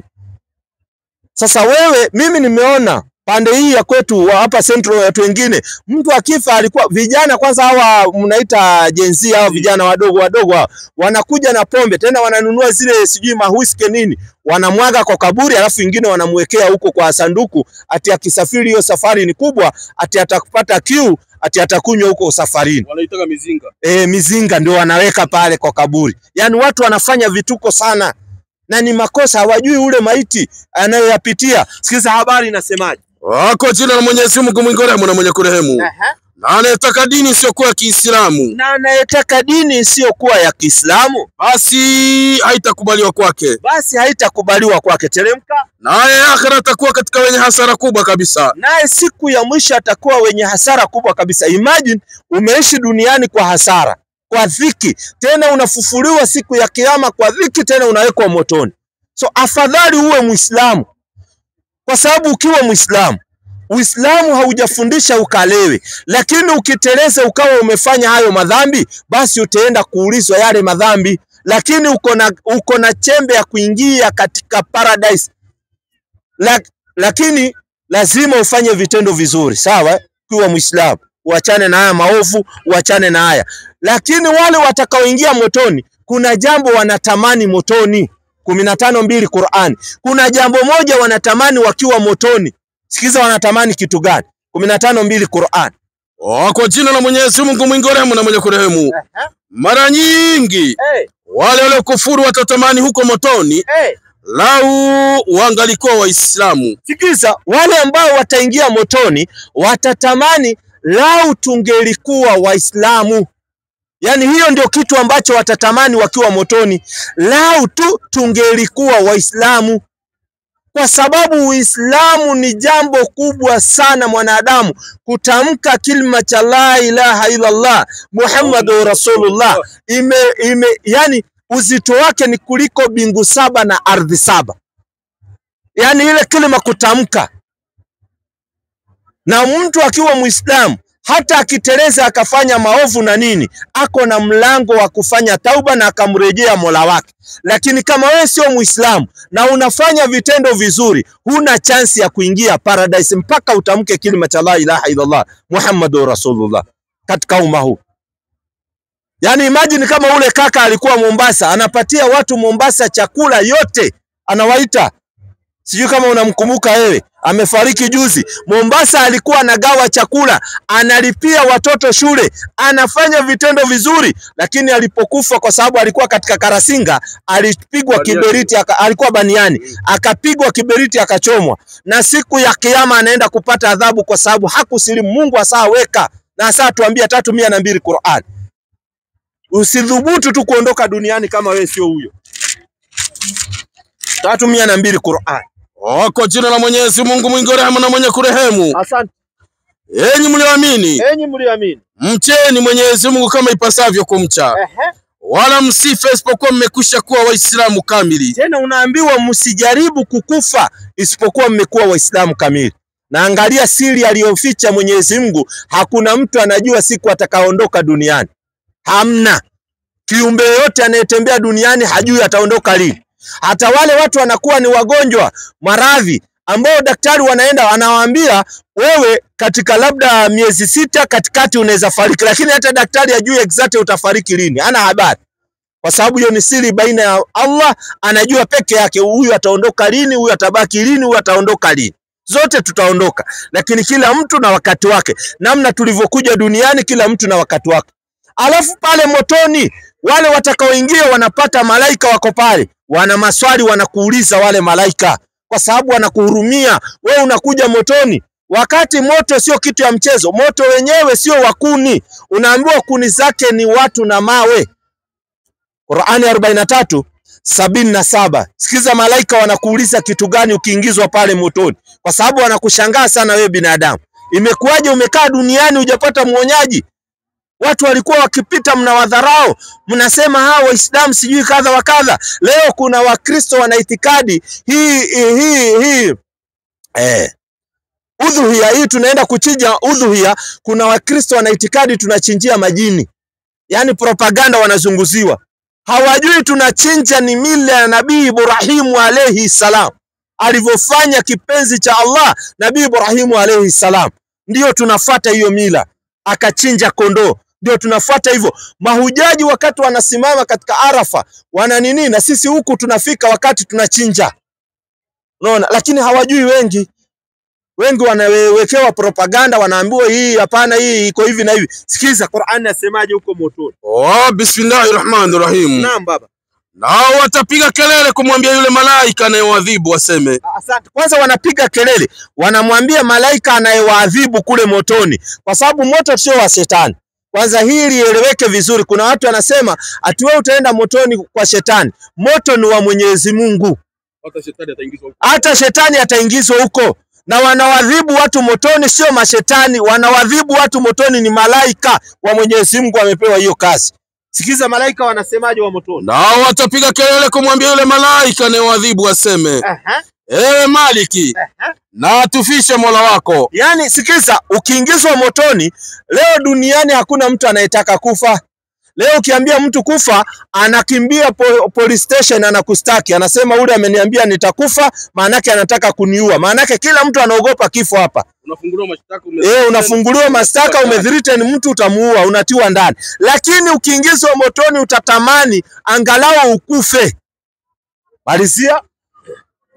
S6: Sasa wewe, mimi nimeona pande hii ya kwetu hapa Central, watu wengine mtu akifa alikuwa vijana, kwanza hawa mnaita Gen Z, hawa vijana wadogo hawa wanakuja na pombe, tena wananunua zile sijui mahuiske nini, wanamwaga kwa kaburi, alafu wengine wanamwekea huko kwa sanduku, ati akisafiri hiyo safari ni kubwa, ati atakupata kiu, ati atakunywa huko safarini.
S2: Wanaitaka mizinga.
S6: Mizinga ndio wanaweka pale kwa kaburi. Yani watu wanafanya vituko sana, na ni makosa, hawajui ule maiti anayoyapitia. Sikiza habari inasemaje.
S2: Wako jina la Mwenyezi Mungu mwingi wa rehema na mwenye kurehemu. Na anayetaka dini isiyokuwa ya Kiislamu,
S6: na anayetaka dini isiyokuwa ya Kiislamu,
S2: basi haitakubaliwa kwake.
S6: Teremka.
S2: Naye akhira atakuwa katika wenye hasara kubwa kabisa.
S6: Naye siku ya mwisho atakuwa wenye hasara kubwa kabisa. Imagine umeishi duniani kwa hasara, kwa dhiki, tena unafufuliwa siku ya Kiyama kwa dhiki, tena unawekwa motoni. So afadhali uwe Muislamu, kwa sababu ukiwa Muislamu, Uislamu haujafundisha ukalewe, lakini ukiteleza ukawa umefanya hayo madhambi, basi utaenda kuulizwa yale madhambi, lakini uko na chembe ya kuingia katika paradise. Lakini lazima ufanye vitendo vizuri, sawa? Ukiwa Muislamu, uachane na haya maovu, uachane na haya. Lakini wale watakaoingia motoni, kuna jambo wanatamani motoni. 15:2 Qur'an. Kuna jambo moja wanatamani wakiwa motoni. Sikiza wanatamani kitu gani? 15:2 Qur'an.
S2: Kwa jina la Mwenyezi Mungu mwingi wa rehema na mwenye kurehemu. Mara nyingi wale waliokufuru watatamani huko motoni lau wangalikuwa Waislamu.
S6: Sikiza, wale ambao wataingia motoni watatamani lau tungelikuwa Waislamu. Yani hiyo ndio kitu ambacho watatamani wakiwa motoni, lau tu tungelikuwa Waislamu. Kwa sababu Uislamu ni jambo kubwa sana mwanadamu kutamka kilima cha la ilaha illallah Muhammadur Rasulullah. Yani uzito wake ni kuliko bingu 7 na ardhi 7. Yani ile kilima kutamka. Na mtu akiwa Muislamu hata akiteleza akafanya maovu na nini, ako na mlango wa kufanya tauba na akamrejea Mola wake. Lakini kama wewe sio Muislamu na unafanya vitendo vizuri, huna chance ya kuingia paradise mpaka utamke kilima cha la ilaha illallah Muhammadur Rasulullah katika umma huu. Yani imagine kama ule kaka alikuwa Mombasa, anapatia watu Mombasa chakula yote, anawaita. Sijui kama unamkumbuka wewe, amefariki juzi. Mombasa alikuwa anagawa chakula, analipia watoto shule, anafanya vitendo vizuri, lakini alipokufa kwa sababu alikuwa katika Karasinga, alipigwa kiberiti, alikuwa Baniani, akapigwa kiberiti akachomwa. Na siku ya kiyama anaenda kupata adhabu kwa sababu hakusilimu. Mungu asaweka na asatuambia 3:2 Qur'an. Usidhubutu tu kuondoka duniani kama wewe sio huyo. 3:2 Qur'an.
S2: Kwa jina la Mwenyezi Mungu mwingi wa rehema na mwenye kurehemu.
S6: Asante.
S2: Enyi mlioamini, mcheni Mwenyezi Mungu kama ipasavyo kumcha. Wala msife isipokuwa mmekwisha kuwa Waislamu kamili.
S6: Tena unaambiwa msijaribu kukufa isipokuwa mmekuwa Waislamu kamili. Na angalia siri aliyoficha Mwenyezi Mungu, hakuna mtu anajua siku atakaondoka duniani. Hamna. Kiumbe yote anayetembea duniani hajui ataondoka lini. Hata wale watu wanakuwa ni wagonjwa maradhi ambao daktari wanaenda anawaambia wewe katika labda miezi 6 katikati unaweza fariki, lakini hata daktari hajui exact utafariki lini, hana habari. Kwa sababu hiyo ni siri baina ya Allah, anajua peke yake huyu ataondoka lini, huyu atabaki lini, huyu ataondoka lini. Zote tutaondoka, lakini kila mtu na wakati wake. Namna tulivyokuja duniani kila mtu na wakati wake. Alafu pale motoni wale watakaoingia wanapata malaika wako pale. Wana maswali wanakuuliza wale malaika kwa sababu wanakuhurumia. Wewe unakuja motoni wakati moto sio kitu ya mchezo. Moto wenyewe sio wakuni. Unaambiwa kuni zake ni watu na mawe. Qur'ani 43:77. Sikiza malaika wanakuuliza kitu gani ukiingizwa pale motoni. Kwa sababu wanakushangaa sana wewe binadamu. Imekuwaje umekaa duniani hujapata muonyaji? Watu walikuwa wakipita mnawadharau, mnasema hao Waislamu sijui kadha wa kadha. Leo kuna Wakristo wana itikadi hii udhuhia hii tunaenda kuchinja udhuhia. Kuna Wakristo wana itikadi tunachinjia majini. Yani propaganda wanazunguziwa. Hawajui tunachinja ni mila ya Nabii Ibrahim alayhi salam. Alivyofanya kipenzi cha Allah Nabii Ibrahim alayhi salam. Ndio tunafuata hiyo mila. Akachinja kondoo. Ndio tunafuata hivyo. Mahujaji wakati wanasimama katika Arafa wana nini, na sisi huku tunafika wakati tunachinja. Unaona, lakini hawajui wengi. Wengi wanawekewa propaganda, wanaambiwa hii hapana, hii iko hivi na hivi. Sikiza Qur'ani nasemaje huko motoni.
S2: Bismillahirrahmanirrahim.
S6: Naam baba.
S2: Nao watapiga kelele kumwambia yule malaika anayewaadhibu waseme.
S6: Asante. Kwanza wanapiga kelele, wanamwambia malaika anayewaadhibu kule motoni, kwa sababu moto sio wa shetani. Kwanza hili eleweke vizuri. Kuna watu wanasema ati wewe utaenda motoni kwa shetani. Moto ni wa Mwenyezi Mungu. Hata shetani ataingizwa huko. Na wanawadhibu watu motoni sio mashetani, wanawadhibu watu motoni ni malaika wa Mwenyezi Mungu, wamepewa hiyo kazi. Sikiza malaika wanasemaje wa motoni.
S2: Nao watapiga kelele kumwambia yule malaika anayewaadhibu waseme. Ewe Maliki, na atufishe Mola wako.
S6: Yani sikiza, ukiingizwa motoni leo duniani hakuna mtu anayetaka kufa. Leo ukiambia mtu kufa anakimbia police station anakustaki, anasema ule ameniambia nitakufa, maana yake anataka kuniua. Maana yake kila mtu anaogopa kifo hapa.
S2: Unafunguliwa mashtaka
S6: unafunguliwa mashtaka, umethreaten mtu, utamuua, unatiwa ndani. Lakini ukiingizwa motoni utatamani angalau ukufe. Malizia.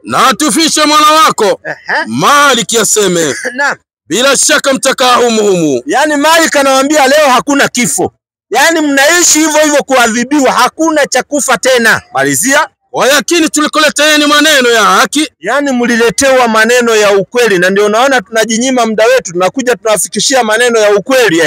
S2: Na atufishe mwana wako Malik aseme
S6: Naam.
S2: bila shaka mtakaa humu.
S6: Yani Malik anawaambia leo hakuna kifo. Yani mnaishi hivyo hivyo kuadhibiwa, hakuna cha kufa tena. Malizia.
S2: Kwa yakini tulikuleteeni maneno ya haki.
S6: Yani mliletewa maneno ya ukweli, na ndio unaona tunajinyima muda wetu, tunakuja tunawafikishia maneno ya ukweli.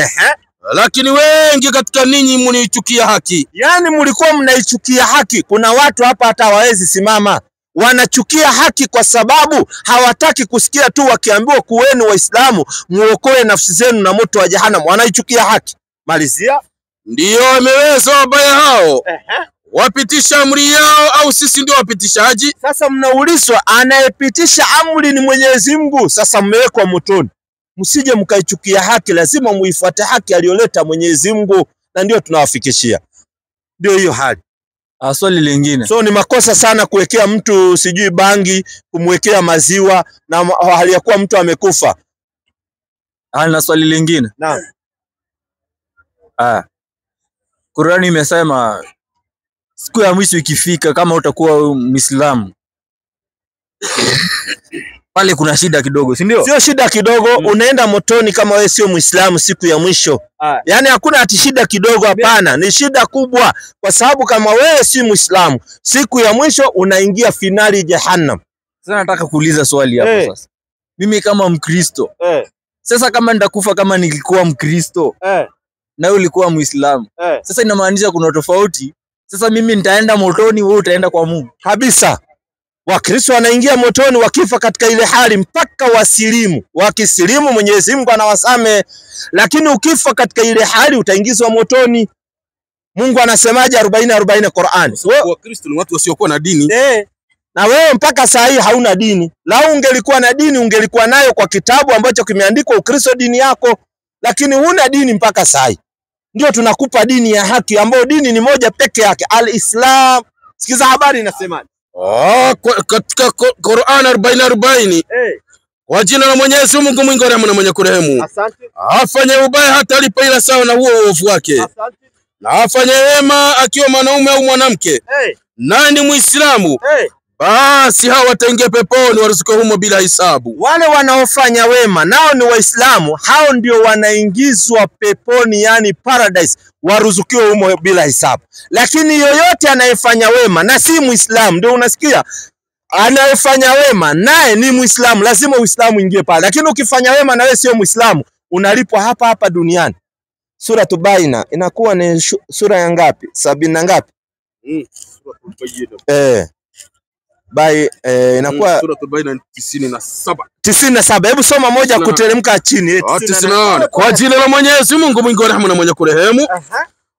S2: Lakini wengi katika ninyi mniichukia haki.
S6: Yani mlikuwa mnaichukia haki. Kuna watu hapa hata hawawezi simama, wanachukia haki kwa sababu hawataki kusikia tu wakiambiwa kuweni Waislamu muokoe nafsi zenu na moto wa jahannam. Wanaichukia haki. Malizia.
S2: Ndiyo wameweza wabaya hao wapitisha amri yao, au sisi ndio wapitishaji?
S6: Sasa mnaulizwa, anayepitisha amri ni Mwenyezi Mungu. Sasa mmewekwa motoni. Msije mkaichukia haki, lazima muifuate haki aliyoleta Mwenyezi Mungu, na ndio tunawafikishia. Ndio hiyo hali.
S5: Swali lingine.
S6: So ni makosa sana kuwekea mtu sijui bangi, kumwekea maziwa na hali ya kuwa mtu amekufa.
S5: Na swali lingine.
S6: Naam.
S5: Qur'ani imesema siku ya mwisho ikifika, kama utakuwa Muislamu pale kuna shida kidogo, si ndio?
S6: Sio shida kidogo, unaenda motoni kama wewe sio Muislamu siku ya mwisho. Yani hakuna ati shida kidogo, hapana, ni shida kubwa, kwa sababu kama wewe si Muislamu siku ya mwisho unaingia finali jahannam.
S5: Sasa nataka kuuliza swali hapo sasa. Mimi kama Mkristo, sasa kama nitakufa kama nilikuwa Mkristo, na wewe ulikuwa Muislamu, sasa inamaanisha kuna tofauti. Sasa mimi nitaenda motoni, wewe utaenda kwa Mungu.
S6: Kabisa. Wakristo wanaingia motoni wakifa katika ile hali mpaka wasilimu. Wakisilimu Mwenyezi Mungu anawasamehe, lakini ukifa katika ile hali utaingizwa motoni. Mungu anasemaje 40 Qur'an?
S2: Wakristo ni watu wasiokuwa na dini.
S6: Na wewe mpaka saa hii hauna dini. Lau ungelikuwa na dini ungelikuwa nayo kwa kitabu ambacho kimeandikwa Ukristo dini yako, lakini huna dini mpaka saa hii. Ndio tunakupa dini ya haki, ambayo dini ni moja peke yake, Al-Islam. Sikiza habari inasemaje?
S2: Katika Qur'an 40 kwa jina la Mwenyezi Mungu mwingi wa rehema na mwenye kurehemu.
S6: Asante.
S2: Afanye ubaya hata alipa ila sawa na huo uovu wake.
S6: Asante.
S2: Na afanye wema akiwa mwanaume au mwanamke. Nani Muislamu? Basi hao wataingia peponi waruzukiwa humo bila hisabu.
S6: Wale wanaofanya wema nao ni Waislamu, hao ndio wanaingizwa peponi, yani paradise, waruzukiwa humo bila hisabu. Lakini yoyote anayefanya wema na si Muislamu, ndio unasikia anayefanya wema naye ni Muislamu, lazima Uislamu ingie pale. Lakini ukifanya wema na wewe sio Muislamu, unalipwa hapa hapa duniani. Sura Baina inakuwa ni sura ya ngapi? 70 na ngapi? Inakuwa
S2: Sura Baina 97.
S6: 97. Hebu soma moja kuteremka chini.
S2: 98. Kwa jina la Mwenyezi Mungu mwingi wa rehema na mwenye kurehemu.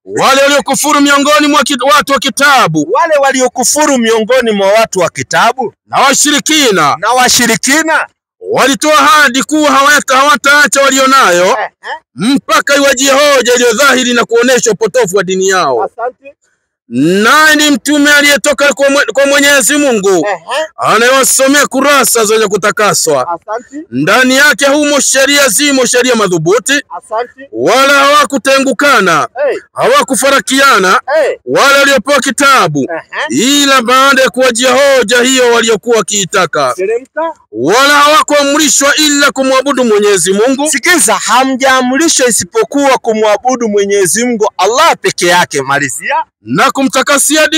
S2: Wale waliokufuru miongoni mwa watu wa kitabu.
S6: Wale waliokufuru miongoni mwa watu wa kitabu
S2: na washirikina walitoa ahadi kuwa hawataacha walionayo mpaka iwajie hoja iliyo dhahiri na kuonesha upotofu wa dini yao.
S6: Asante.
S2: Nani mtume aliyetoka kwa Mwenyezi Mungu anayewasomea kurasa zenye kutakaswa.
S6: Asante.
S2: Ndani yake humo sheria madhubuti.
S6: Asante.
S2: Wala hawakutengukana, hawakufarakiana wala waliopewa kitabu ila baada ya kuwajia hoja hiyo waliokuwa kiitaka. Wala hawakuamrishwa ila kumwabudu Mwenyezi Mungu.
S6: Sikiza, hamjaamrishwa isipokuwa kumwabudu Mwenyezi Mungu Allah peke yake. Malizia.
S2: Na kumtakasia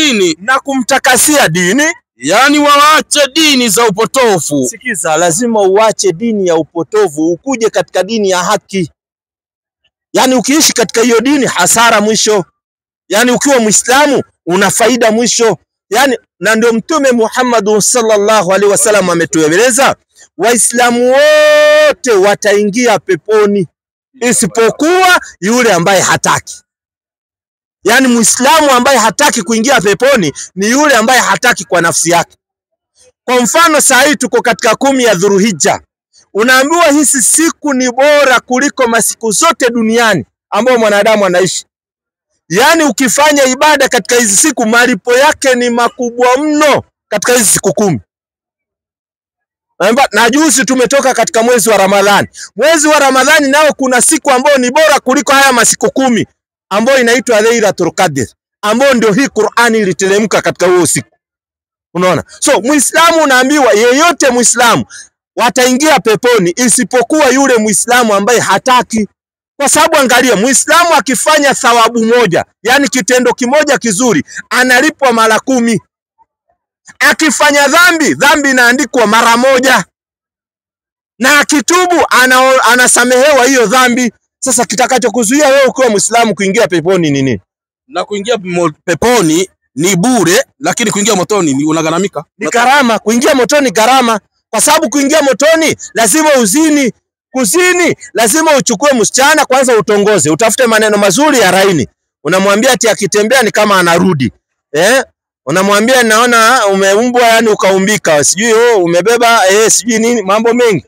S2: dini. Yani waache dini za upotofu.
S6: Sikiza, lazima uache dini ya upotofu ukuje katika dini ya haki. Yani ukiishi katika hiyo dini hasara mwisho. Yani ukiwa Muislamu una faida mwisho. Yani na ndio Mtume Muhammad sallallahu alaihi wasallam ametueleza Waislamu wote wataingia peponi isipokuwa yule ambaye hataki. Yani Muislamu ambaye hataki kuingia peponi ni yule ambaye hataki kwa nafsi yake. Kwa mfano saa hii tuko katika 10 ya Dhulhijja. Unaambiwa hizi siku ni bora kuliko masiku zote duniani ambayo mwanadamu anaishi. Yani ukifanya ibada katika hizi siku malipo yake ni makubwa mno katika hizi siku 10. Na juzi tumetoka katika mwezi wa Ramadhani. Mwezi wa Ramadhani nao kuna siku ambayo ni bora kuliko haya masiku 10 ambayo inaitwa Lailatul Qadr, ambayo ndio hii Qur'ani iliteremka katika huo siku. Unaona? So Muislamu unaambiwa yeyote Muislamu wataingia peponi isipokuwa yule Muislamu ambaye hataki. Kwa sababu angalia, Muislamu akifanya thawabu moja, yani kitendo kimoja kizuri, analipwa mara 10. Akifanya dhambi inaandikwa mara 1. Na akitubu anasamehewa hiyo dhambi. Sasa kitakachokuzuia wewe ukiwa Muislamu kuingia peponi ni nini?
S2: Na kuingia peponi ni bure, lakini kuingia motoni ni unagharamika.
S6: Ni gharama. Kuingia motoni gharama, kwa sababu kuingia motoni lazima uzini. Kuzini lazima uchukue msichana kwanza, utongoze, utafute maneno mazuri ya laini. Unamwambia ati akitembea ni kama anarudi. Unamwambia naona umeumbwa, yani ukaumbika, sijui umebeba sijui nini, mambo mengi.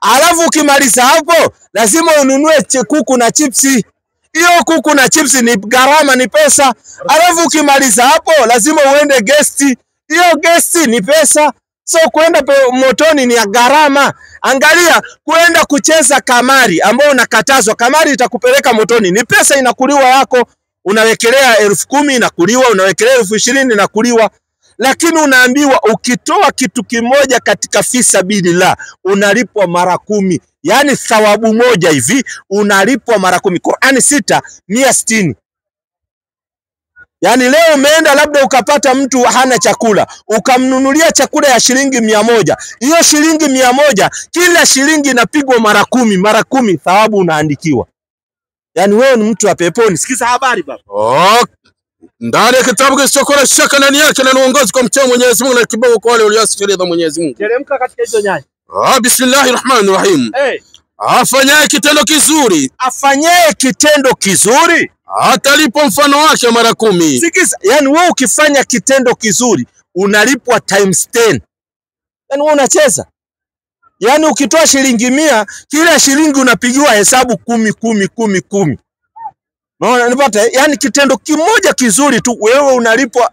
S6: Alafu ukimaliza hapo lazima ununue kuku na chipsi. Hiyo kuku na chipsi ni gharama, ni pesa. Alafu ukimaliza hapo lazima uende guest. Hiyo guest ni pesa. So kwenda motoni ni gharama. Angalia, kwenda kucheza kamari ambao unakatazwa, kamari itakupeleka motoni, ni pesa inakuliwa yako. Unawekelea 10,000 inakuliwa, unawekelea 20,000 inakuliwa. Lakini unaambiwa ukitoa kitu kimoja katika fisabilillah unalipwa mara 10. Yani thawabu moja hivi unalipwa mara 10. Qur'ani 6:160. Yani leo umeenda labda ukapata mtu hana chakula, ukamnunulia chakula ya shilingi 100. Hiyo shilingi 100, kila shilingi inapigwa mara 10, mara 10 thawabu unaandikiwa. Yani wewe ni mtu wa peponi. Sikiza habari baba.
S2: Ndani ya kitabu kisichokuwa shaka ndani yake na uongozi kwa mcha Mwenyezi Mungu na kibao kwa wale walioasi sheria za Mwenyezi Mungu.
S6: Teremka katika hizo nyanya.
S2: Bismillahirrahmanirrahim. Afanyaye kitendo kizuri,
S6: Afanyaye kitendo kizuri
S2: atalipwa mfano wake mara 10.
S6: Sikiza, yani wewe ukifanya kitendo kizuri unalipwa times 10. Yani wewe unacheza. Yani ukitoa shilingi 100, kila shilingi unapigiwa hesabu 10. Unaona nipata? Yani kitendo kimoja kizuri tu wewe unalipwa.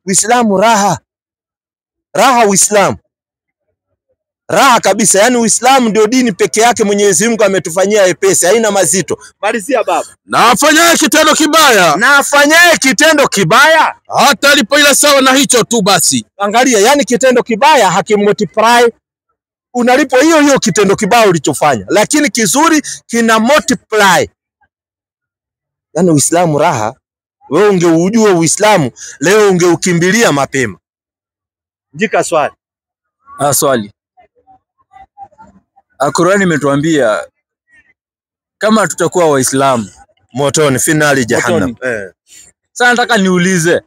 S6: Uislamu raha. Raha Uislamu. Raha kabisa. Yani Uislamu ndio dini peke yake Mwenyezi Mungu ametufanyia wepesi, haina mazito. Malizia baba.
S2: Na afanyaye kitendo kibaya,
S6: Na afanyaye kitendo kibaya
S2: atalipwa ila sawa na hicho tu basi.
S6: Angalia, yani kitendo kibaya hakimultiply, unalipwa hiyo kitendo kibaya ulichofanya, lakini kizuri kina multiply. Yani Uislamu raha. Wewe ungeujua Uislamu leo ungeukimbilia mapema. Jika swali.
S5: Swali. Qur'ani imetuambia kama tutakuwa Waislamu
S6: motoni, finali jahannam.
S5: Sasa nataka niulize,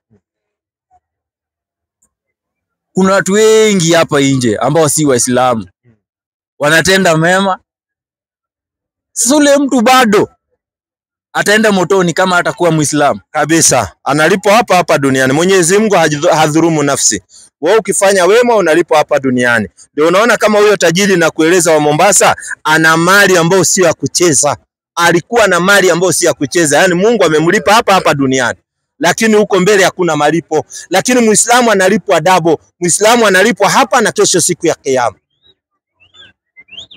S5: kuna watu wengi hapa nje ambao si Waislamu wanatenda mema. Sasa ule mtu bado ataenda motoni kama atakuwa Muislamu?
S6: Kabisa, analipwa hapa duniani. Mwenyezi Mungu hadhurumu nafsi. Wewe ukifanya wema unalipwa hapa duniani. Ndio unaona kama huyo tajiri na kueleza wa Mombasa ana mali ambayo sio ya kucheza. Alikuwa na mali ambayo sio ya kucheza. Yani Mungu amemlipa hapa duniani. Lakini huko mbele hakuna malipo. Lakini Muislamu analipwa double. Muislamu analipwa hapa na kesho siku ya Kiyama.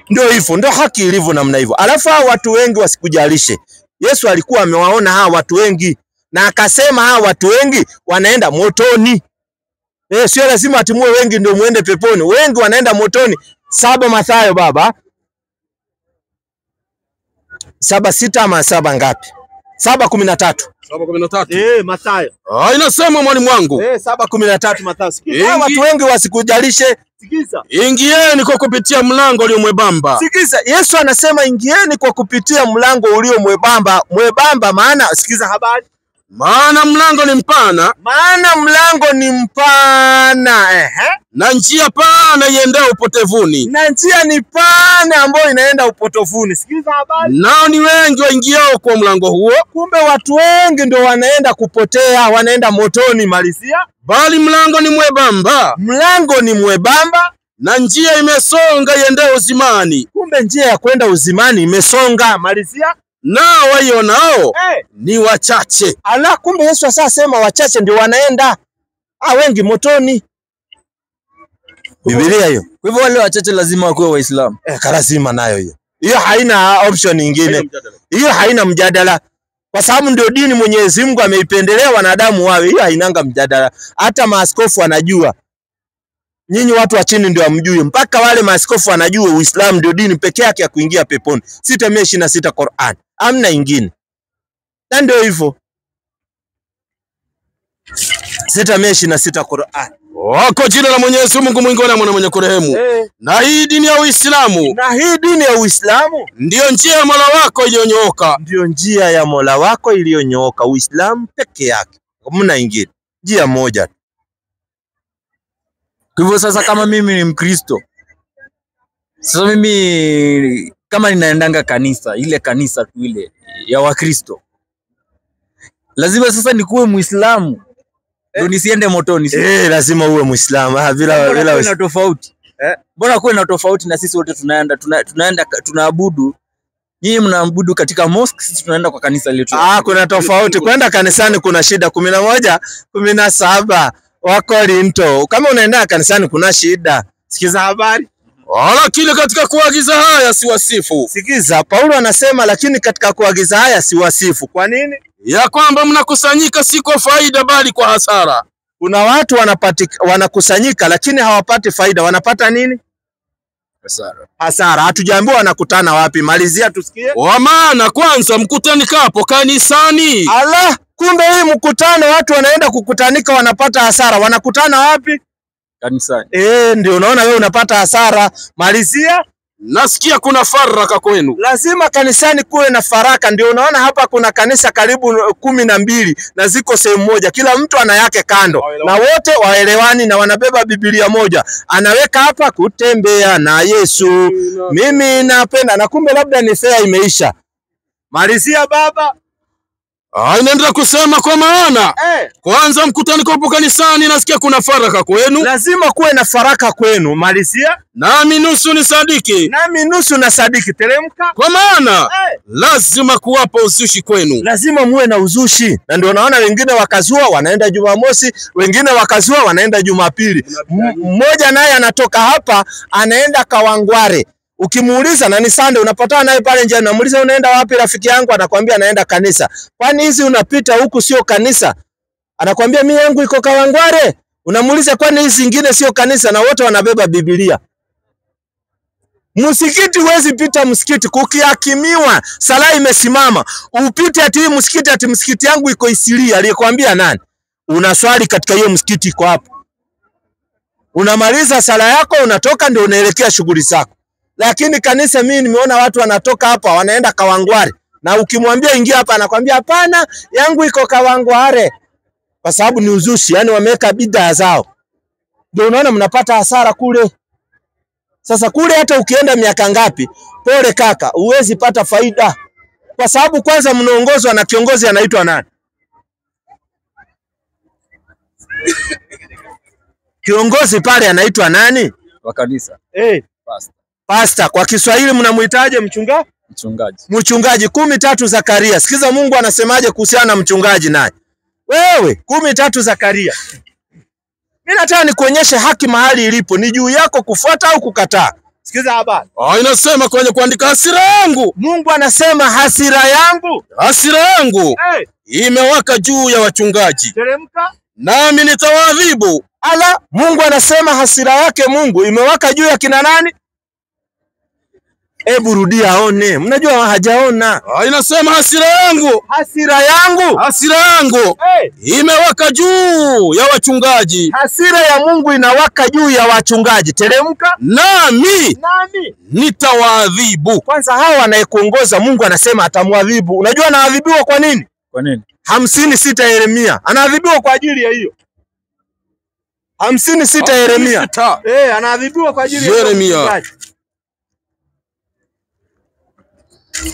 S6: Ndio hivyo, ndio haki ilivyo namna hivyo. Alafu hao watu wengi wasikujalishe. Yesu alikuwa amewaona hawa watu wengi na akasema hawa watu wengi wanaenda motoni. Sio lazima atimue wengi ndio muende peponi. Wengi wanaenda motoni. 7 Mathayo baba. 7:6 ama 7 ngapi? 7:13.
S2: 7:13.
S6: Mathayo.
S2: Inasema mwalimu wangu.
S6: 7:13 Mathayo. Sikiza, watu wengi wasikujalishe. Sikiza.
S2: Ingieni kwa kupitia mlango ulio mwembamba.
S6: Sikiza, Yesu anasema ingieni kwa kupitia mlango ulio mwembamba. Mwembamba maana, sikiza habari.
S2: Maana mlango ni mpana.
S6: Maana mlango ni mpana.
S2: Na njia pana iendao upotevuni.
S6: Na njia ni pana ambayo inaenda upotevuni. Sikiza habari.
S2: Nao ni wengi waingiao kwa mlango huo.
S6: Kumbe watu wengi ndio wanaenda kupotea, wanaenda motoni. Malizia.
S2: Bali mlango ni mwembamba.
S6: Mlango ni mwembamba.
S2: Na njia imesonga iendao uzimani.
S6: Kumbe njia ya kwenda uzimani imesonga. Malizia.
S2: Nao waionao ni wachache.
S6: Ala, kumbe Yesu sasa sema wachache ndio wanaenda. Wengi motoni. Biblia hiyo.
S5: Kwa hivyo wale wachache lazima wakuwe Waislamu.
S6: Lazima nayo hiyo. Hiyo haina option nyingine. Hiyo haina mjadala. Kwa sababu ndio dini Mwenyezi Mungu ameipendelea wanadamu wawe. Hiyo hainanga mjadala. Hata maaskofu wanajua. Nyinyi watu wa chini ndio hamjui, mpaka wale maaskofu wanajua Uislamu ndio dini pekee yake ya kuingia peponi. 626 Qur'an, amna ingine. Na ndio hivyo. 626 Qur'an.
S2: Wako jina la Mwenyezi Mungu mwingi wa rehema na mwenye kurehemu. Na hii dini ya Uislamu,
S6: Na hii dini ya Uislamu
S2: ndio njia ya Mola wako iliyonyooka.
S6: ndio njia ya Mola wako iliyonyooka. Uislamu peke yake, hamna ingine, njia moja.
S5: Kwa hivyo sasa, kama mimi ni Mkristo, sasa mimi kama ninaendanga kanisa, ile kanisa tu ile ya Wakristo, lazima sasa nikuwe Muislamu ndio nisiende motoni.
S6: Lazima uwe Muislamu. Bila
S5: na tofauti. Mbona kuwe na tofauti na sisi wote tunaenda tunaabudu? Nyinyi mnaabudu katika mosque, sisi tunaenda kwa kanisa letu.
S6: Kuna tofauti. Kwenda kanisani kuna shida. 11, 17 Wakorinto. Kama unaenda kanisani kuna shida. Sikiza habari.
S2: Lakini katika kuagiza haya si wasifu.
S6: Sikiza, Paulo anasema lakini katika kuagiza haya si wasifu. Kwa nini?
S2: Ya kwamba mnakusanyika si kwa faida bali kwa hasara.
S6: Kuna watu wanakusanyika lakini hawapati faida. Wanapata nini? Hasara. Hatujaambiwa wanakutana wapi. Malizia tusikie.
S2: Kwa maana kwanza mkutanikapo kanisani.
S6: Kumbe hii mkutano watu wanaenda kukutanika wanapata hasara. Wanakutana wapi?
S5: Kanisani.
S6: Ndio unaona wewe unapata hasara. Malizia.
S2: Nasikia kuna faraka kwenu.
S6: Lazima kanisani kuwe na faraka. Ndio unaona hapa kuna kanisa karibu 12 na ziko sehemu moja. Kila mtu ana yake kando. Na wote waelewani na wanabeba Biblia moja. Anaweka hapa kutembea na Yesu. Mimi napenda, na kumbe labda ni fea imeisha. Malizia baba.
S2: Inaendelea kusema kwa maana kwanza mkutaniko hapo kanisani nasikia kuna faraka kwenu.
S6: Lazima kuwe na faraka kwenu. Malizia.
S2: Nami nusu ni sadiki.
S6: Nami nusu na sadiki. Teremka.
S2: Kwa maana lazima kuwapo uzushi kwenu.
S6: Lazima muwe na uzushi. Na ndio naona wengine wakazua wanaenda Jumamosi, wengine wakazua wanaenda Jumapili. Mmoja naye anatoka hapa anaenda Kawangware. Ukimuuliza na ni Sunday, unapatana naye pale nje, unamuuliza unaenda wapi rafiki yangu, anakuambia anaenda kanisa. Kwani hizi unapita huku sio kanisa? Anakuambia mimi yangu iko Kawangware. Unamuuliza kwani hizi zingine sio kanisa, na wote wanabeba Biblia. Msikiti huwezi pita msikiti kukiakimiwa, sala imesimama. Upite ati msikiti ati msikiti yangu iko Isilia, aliyekwambia nani? Unaswali katika hiyo msikiti iko hapo. Unamaliza sala yako unatoka ndio unaelekea shughuli zako. Lakini kanisa mimi nimeona watu wanatoka hapa wanaenda Kawangware. Na ukimwambia ingia hapa anakuambia hapana, yangu iko Kawangware. Kwa sababu ni uzushi, yani wameweka bidhaa zao. Ndio unaona mnapata hasara kule. Sasa kule hata ukienda miaka ngapi, pole kaka, huwezi pata faida. Kwa sababu kwanza mnaongozwa na kiongozi anaitwa nani? Kiongozi pale anaitwa nani?
S5: Wa kanisa.
S6: Pastor. Kwa Kiswahili mnamuitaje? Mchungaji. Mchungaji. 13 Zakaria. Sikiza Mungu anasemaje kuhusiana na mchungaji naye. Wewe 13 Zakaria. Mimi nataka nikuonyeshe haki mahali ilipo. Ni juu yako kufuata au kukataa. Sikiza habari.
S2: Inasema kwenye kuandika hasira yangu.
S6: Mungu anasema hasira yangu.
S2: Hasira yangu imewaka juu ya wachungaji.
S6: Teremka.
S2: Nami nitawaadhibu.
S6: Mungu anasema hasira yake Mungu imewaka juu ya kina nani? Hebu rudia aone. Mnajua hajaona.
S2: Inasema hasira yangu.
S6: Hasira yangu
S2: imewaka juu ya wachungaji.
S6: Hasira ya Mungu inawaka juu ya wachungaji. Teremka.
S2: Nami nitawaadhibu.
S6: Kwanza hao wanayekuongoza Mungu anasema atamwadhibu. Unajua anaadhibiwa kwa nini?
S5: Kwa nini?
S6: 56 Yeremia. Anaadhibiwa kwa ajili ya hiyo. 56 Yeremia. Anaadhibiwa kwa ajili ya
S2: Yeremia.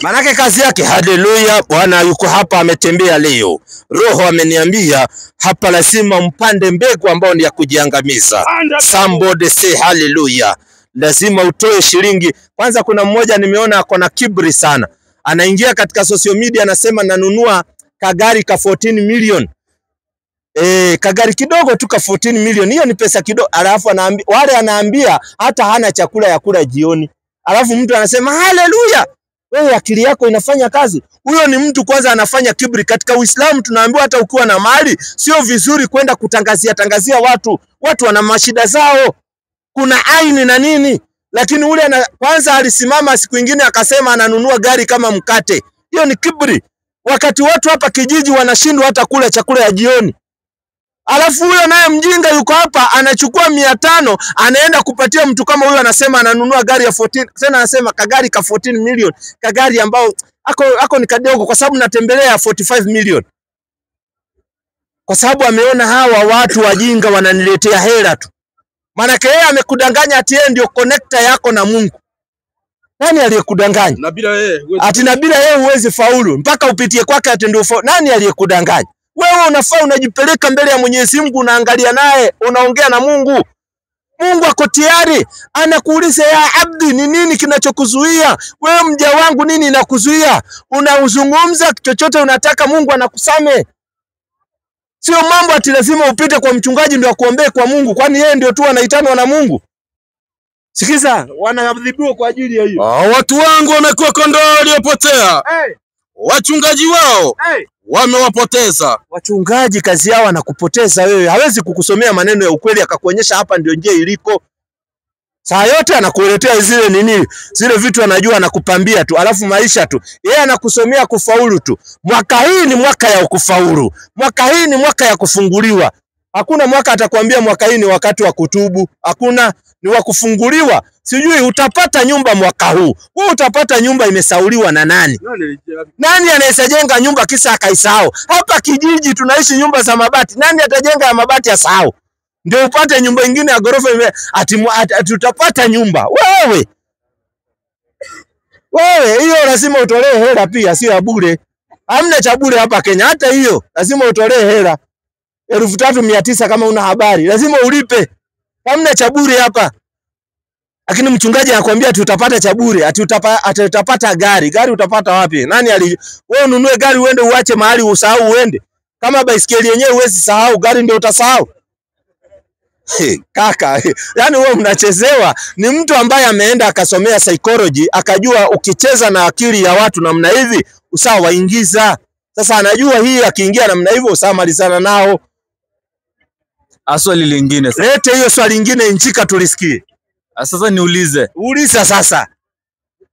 S6: Manake kazi yake. Haleluya, Bwana yuko hapa ametembea leo. Roho ameniambia hapa lazima mpande mbegu ambao ni ya kujiangamiza. Somebody say haleluya. Lazima utoe shilingi. Kwanza kuna mmoja nimeona ako na kiburi sana. Anaingia katika social media anasema nanunua kagari ka 14 million. Kagari kidogo tu ka 14 million. Hiyo ni pesa kidogo. Alafu anaambia hata hana chakula ya kula jioni. Alafu mtu anasema haleluya. Wewe akili yako inafanya kazi. Huyo ni mtu kwanza anafanya kiburi. Katika Uislamu tunaambiwa hata ukiwa na mali sio vizuri kwenda kutangazia watu. Watu wana mashida zao. kuna aini na nini. Lakini ule kwanza alisimama siku nyingine akasema ananunua gari kama mkate. Hiyo ni kiburi. Wakati watu hapa kijiji wanashindwa hata kula chakula ya jioni. Alafu huyo naye mjinga yuko hapa anachukua 500 anaenda kupatia mtu kama huyo, anasema ananunua gari ya 14. Tena anasema kagari ka 14 million, kagari ambao ako ni kadogo, kwa sababu natembelea 45 million. Kwa sababu ameona hawa watu wajinga wananiletea hela tu. Maana yeye amekudanganya ati yeye ndio connector yako na Mungu. Nani aliyekudanganya?
S2: Na bila yeye
S6: ati na bila yeye huwezi faulu, mpaka upitie kwake ati ndio faulu. Nani aliyekudanganya? Wewe unafaa unajipeleka mbele ya Mwenyezi Mungu, unaangalia naye, unaongea na Mungu. Mungu ako tayari, anakuuliza ya abdi, ni nini kinachokuzuia? Wewe mja wangu, nini inakuzuia? Unauzungumza chochote unataka, Mungu anakusame. Sio mambo ati lazima upite kwa mchungaji ndio akuombee kwa Mungu, kwani yeye ndio tu anaitanwa na Mungu. Sikiza, wanaadhibiwa kwa ajili ya hiyo.
S2: watu wangu wamekuwa kondoo waliopotea. Wachungaji wao wamewapoteza.
S6: Wachungaji kazi yao anakupoteza wewe. Hawezi kukusomea maneno ya ukweli akakuonyesha hapa ndio njia iliko. Saa yote anakuletea zile nini, zile vitu anajua, anakupambia tu, alafu maisha tu. Yeye anakusomea kufaulu tu. Mwaka hii ni mwaka ya kufaulu. Mwaka hii ni mwaka ya kufunguliwa. Hakuna mwaka atakwambia mwaka hii ni wakati wa kutubu. Hakuna, ni wa kufunguliwa. Sijui utapata nyumba mwaka huu. Wewe utapata nyumba imesauliwa na nani? Nani anayejenga nyumba kisa akaisahau? Hapa kijiji tunaishi nyumba za mabati. Nani atajenga ya mabati asahau? Ndio upate nyumba nyingine ya gorofa ati utapata nyumba. Wewe hiyo lazima utolee hela pia, sio ya bure. Hamna cha bure hapa Kenya. Hata hiyo lazima utolee hela. 3,900 kama una habari. Lazima ulipe. Hamna cha bure hapa. Lakini mchungaji anakuambia ati utapata cha bure, ati utapata gari. Gari utapata wapi? Wewe ununue gari uende uache mahali usahau uende. Kama baisikeli yenyewe huwezi sahau, gari ndio utasahau. Kaka, yani wewe mnachezewa. Ni mtu ambaye ameenda akasomea psychology, akajua ukicheza na akili ya watu namna hivi usawa waingiza. Sasa anajua hii akiingia namna hivyo usawa malizana nao.
S5: Swali lingine sasa.
S6: Lete hiyo swali lingine nchika tulisikie.
S5: Sasa niulize.
S6: Uliza sasa.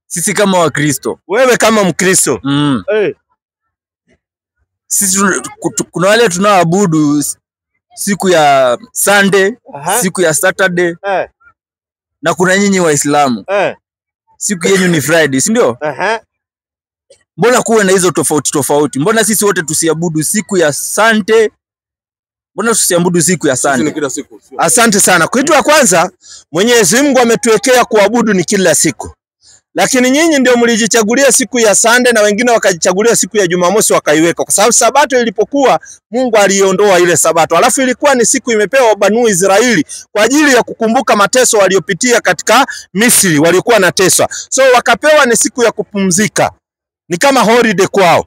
S5: Sisi kama Wakristo.
S6: Wewe kama Mkristo.
S5: Sisi kuna wale tunaoabudu siku ya Sunday, siku ya Saturday. Na kuna nyinyi Waislamu. Siku yenu ni Friday, si ndio? Mbona kuwe na hizo tofauti? Mbona sisi wote tusiabudu siku ya Sunday? Mbona tusiabudu siku ya Sunday?
S6: Asante sana. Kitu ya kwanza, Mwenyezi Mungu ametuwekea kuabudu ni kila siku. Lakini nyinyi ndio mlijichagulia siku ya Sunday na wengine wakajichagulia siku ya Jumamosi wakaiweka. Kwa sababu Sabato ilipokuwa Mungu aliondoa ile Sabato. Alafu ilikuwa ni siku imepewa Banu Israeli kwa ajili ya kukumbuka mateso waliopitia katika Misri, walikuwa nateswa. So wakapewa ni siku ya kupumzika. Ni kama holiday kwao.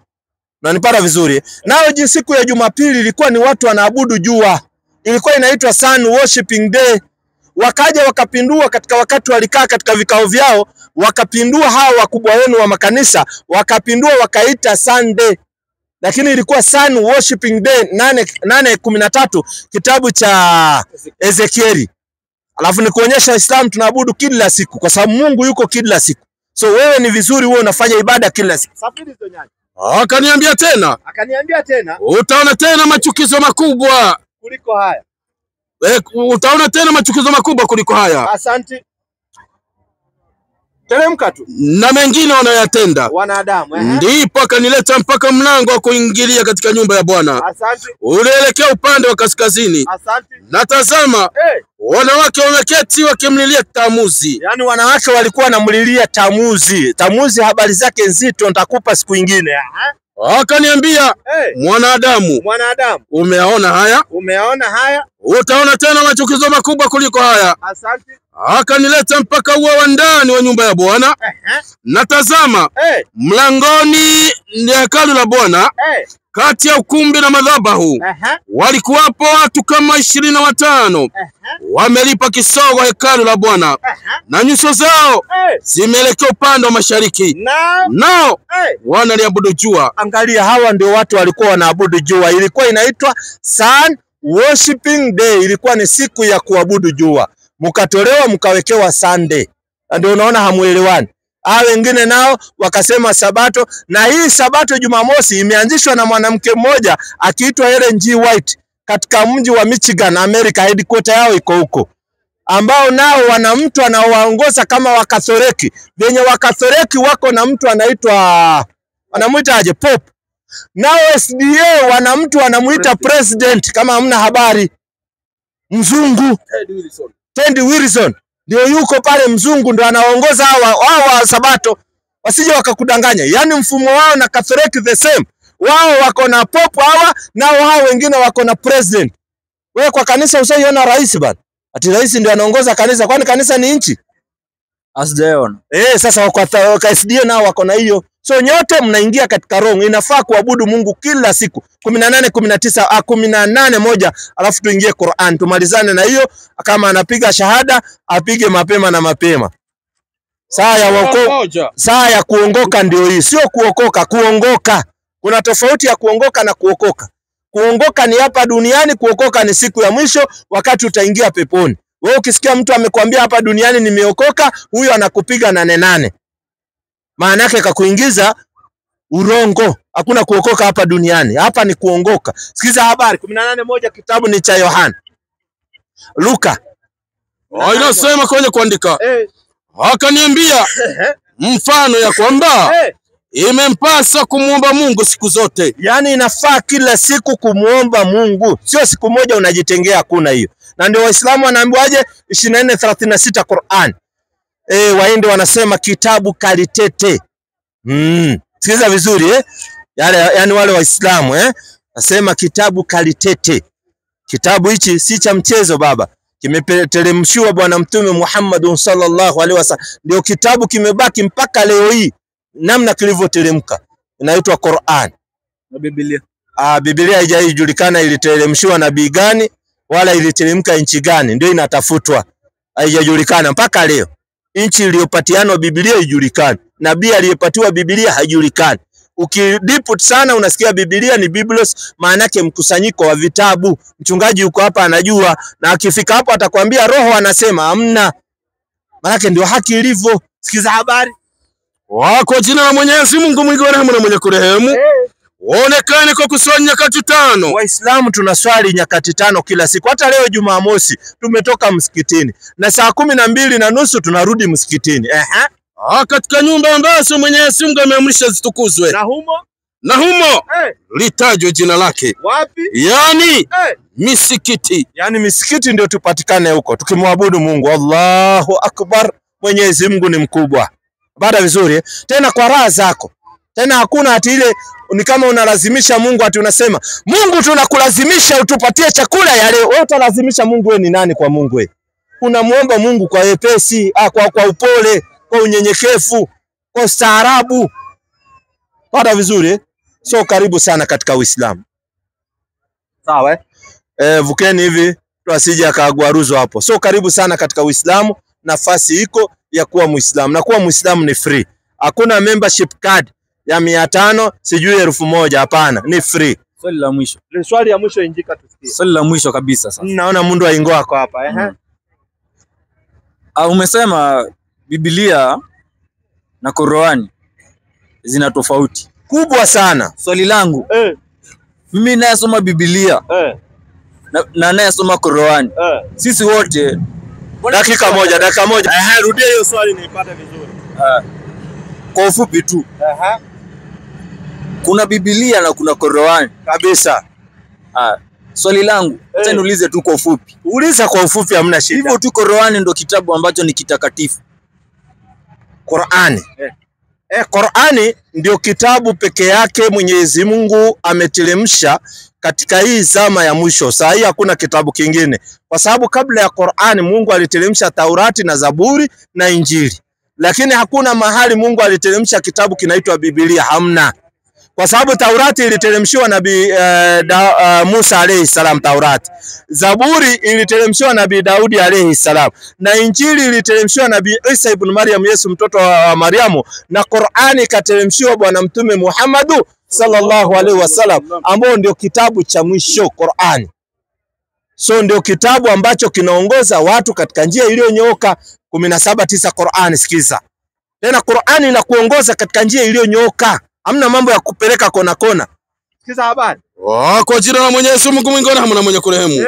S6: Na nipata vizuri. Nao siku ya Jumapili ilikuwa ni watu wanaabudu jua. Ilikuwa inaitwa Sun Worshiping Day. Wakaja wakapindua katika wakati walikaa katika vikao vyao, wakapindua hao wakubwa wenu wa makanisa, wakapindua wakaita Sunday. Lakini ilikuwa Sun Worshiping Day 8:13 kitabu cha Ezekieli. Alafu ni kuonyesha Islam tunaabudu kila siku kwa sababu Mungu yuko kila siku. So wewe ni vizuri wewe unafanya ibada kila siku. Safiri hizo nyanya.
S2: Akaniambia tena. Utaona tena machukizo makubwa
S6: kuliko haya.
S2: Utaona tena machukizo makubwa kuliko haya.
S6: Asante. Teremka tu.
S2: Na mengine wanayatenda
S6: wanadamu.
S2: Ndipo akanileta mpaka mlango wa kuingilia katika nyumba ya Bwana.
S6: Asante.
S2: Ulielekea upande wa kaskazini.
S6: Asante.
S2: Na tazama, wanawake wameketi wakimlilia Tamuzi.
S6: Yaani wanawake walikuwa wanamlilia Tamuzi. Tamuzi habari zake nzito nitakupa siku nyingine.
S2: Akaniambia, mwanadamu, umeona haya? Utaona tena machukizo makubwa kuliko haya.
S6: Asante.
S2: Akanileta mpaka ua wa ndani wa nyumba ya Bwana. Na tazama, mlangoni ni hekalu la Bwana. Kati ya ukumbi na madhabahu walikuwapo watu kama 25. Wamelipa kisogo hekalu la Bwana. Na nyuso zao zimeelekea upande wa mashariki. Nao wanaliabudu jua.
S6: Angalia, hawa ndio watu walikuwa wanaabudu jua. Ilikuwa inaitwa Sun Worshiping Day. Ilikuwa ni siku ya kuabudu jua. mkatolewa mkawekewa Sunday. Ndio unaona hamuelewani. Wengine nao wakasema Sabato, na hii Sabato Jumamosi imeanzishwa na mwanamke mmoja akiitwa Ellen G. White katika mji wa Michigan, America, headquarter yao iko huko, ambao nao wana mtu anaowaongoza kama Wakatholiki. Wenye Wakatholiki wako na mtu anaitwa, anamuitaje, Pope. Nao SDA wana mtu anamuita president, kama hamna habari, mzungu Ted Wilson. Ndio yuko pale, mzungu ndio anaongoza hawa Sabato, wasije wakakudanganya. Yani mfumo wao na Catholic the same. Wao wako na pope hawa, nao hao wengine wako na president. Wewe kwa kanisa usaiona rais bana, ati rais ndio anaongoza kanisa, kwani kanisa ni nchi?
S5: Asjaona.
S6: Sasa kwa SDA nao wako na hiyo. So nyote mnaingia katika wrong. Inafaa kuabudu Mungu kila siku. 18 moja, alafu tuingie Qur'an. Tumalizane na hiyo. Kama anapiga shahada, apige mapema na mapema. Saa ya kuongoka ndio hii. Sio kuokoka, kuongoka. Kuna tofauti ya kuongoka na kuokoka. Kuongoka ni hapa duniani, kuokoka ni siku ya mwisho wakati utaingia peponi. Wewe ukisikia mtu amekwambia hapa duniani nimeokoka, huyo anakupiga 8. Maana yake kakuingiza urongo. Hakuna kuokoka hapa duniani. Hapa ni kuongoka. Sikiza habari 18:1, kitabu ni cha Yohana. Luka.
S2: Inasema kwenye kuandika. Akaniambia mfano ya kwamba imempasa kumuomba Mungu siku zote.
S6: Yani inafaa kila siku kumuomba Mungu. Sio siku moja unajitengea, hakuna hiyo. Na ndio Waislamu wanaambiwaje 24:36 Qur'an. Waende wanasema kitabu kalitete. Sikiza vizuri yani wale Waislamu nasema kitabu kalitete. Kitabu hichi si cha mchezo baba. Kimeteremshiwa Bwana Mtume Muhammad sallallahu alaihi wasallam. Ndio kitabu kimebaki mpaka leo hii namna kilivyoteremka. Inaitwa Qur'an.
S5: Na Biblia.
S6: Biblia haijajulikana iliteremshiwa nabii gani wala iliteremka nchi gani, ndio inatafutwa. Haijajulikana mpaka leo. Nchi iliyopatiana Biblia haijulikani. Nabii aliyepatiwa Biblia haijulikani. Ukidipu sana unasikia Biblia ni Biblos, maana yake mkusanyiko wa vitabu. Mchungaji yuko hapa anajua, na akifika hapo atakwambia roho anasema hamna. Maana yake ndio haki ilivyo. Sikiza habari.
S2: Kwa jina la Mwenyezi Mungu mwingi wa rehema na mwenye kurehemu. Onekane kwa kuswali nyakati 5.
S6: Waislamu tunaswali nyakati 5 kila siku. Hata leo Jumamosi tumetoka msikitini na saa 12:30 tunarudi msikitini.
S2: Katika nyumba ambazo Mwenyezi Mungu ameamrisha zitukuzwe. Na humo litajwe jina lake.
S6: Wapi?
S2: Yani misikiti.
S6: Yani misikiti ndio tupatikane huko tukimwabudu Mungu. Allahu Akbar. Mwenyezi Mungu ni mkubwa. Baada vizuri tena kwa raha zako. Tena hakuna ati ile ni kama unalazimisha Mungu, ati unasema Mungu tunakulazimisha utupatie chakula ya leo. Wewe utalazimisha Mungu? Wewe ni nani kwa Mungu wewe? Unamuomba Mungu kwa wepesi, kwa upole, kwa unyenyekevu, kwa ustaarabu. Baada vizuri So karibu sana katika Uislamu. Sawa vukeni hivi tuasije akagwaruzwa hapo. So karibu sana katika Uislamu, nafasi iko ya kuwa Muislamu. Na kuwa Muislamu ni free. Hakuna membership card ya 500 sijui 1000, hapana, ni free.
S5: Swali la mwisho.
S6: Swali ya mwisho injika tusikie.
S5: Swali la mwisho kabisa sasa.
S6: Naona mundu aingoa wako hapa
S5: Umesema Biblia na Qur'ani zina tofauti
S6: kubwa sana.
S5: Swali langu mimi nayasoma Biblia na nayasoma Qur'ani. Sisi wote
S6: dakika moja. Rudia hiyo swali niipate vizuri.
S5: Kwa ufupi tu. Kuna Biblia na kuna Qur'ani
S6: kabisa.
S5: Swali langu acha niulize tu kwa ufupi.
S6: Uliza kwa ufupi, hamna shida.
S5: Hivyo tu Qur'ani ndio kitabu ambacho ni kitakatifu.
S6: Qur'ani. Qur'ani ndio kitabu peke yake Mwenyezi Mungu ameteremsha katika hii zama ya mwisho. Saa hii hakuna kitabu kingine. Kwa sababu kabla ya Qur'ani Mungu aliteremsha Taurati na Zaburi na Injili. Lakini hakuna mahali Mungu aliteremsha kitabu kinaitwa Biblia, hamna. Kwa sababu Taurati iliteremshiwa Nabii Musa alayhi salam Taurati. Zaburi iliteremshiwa Nabii Daudi alayhi salam. Na Injili iliteremshiwa Nabii Isa ibn Maryam, Yesu mtoto wa Mariamu, na Qur'ani ikateremshiwa Bwana Mtume Muhammad sallallahu alaihi wasallam, ambao ndio kitabu cha mwisho Qur'ani. So ndio kitabu ambacho kinaongoza watu katika njia iliyonyooka. 17:9 Qur'an. Sikiza tena, Qur'an inakuongoza katika njia iliyonyooka, hamna mambo ya kupeleka kona kona. Sikiza habari.
S2: Kwa jina la Mwenyezi Mungu mwingi wa rehema na mwenye kurehemu.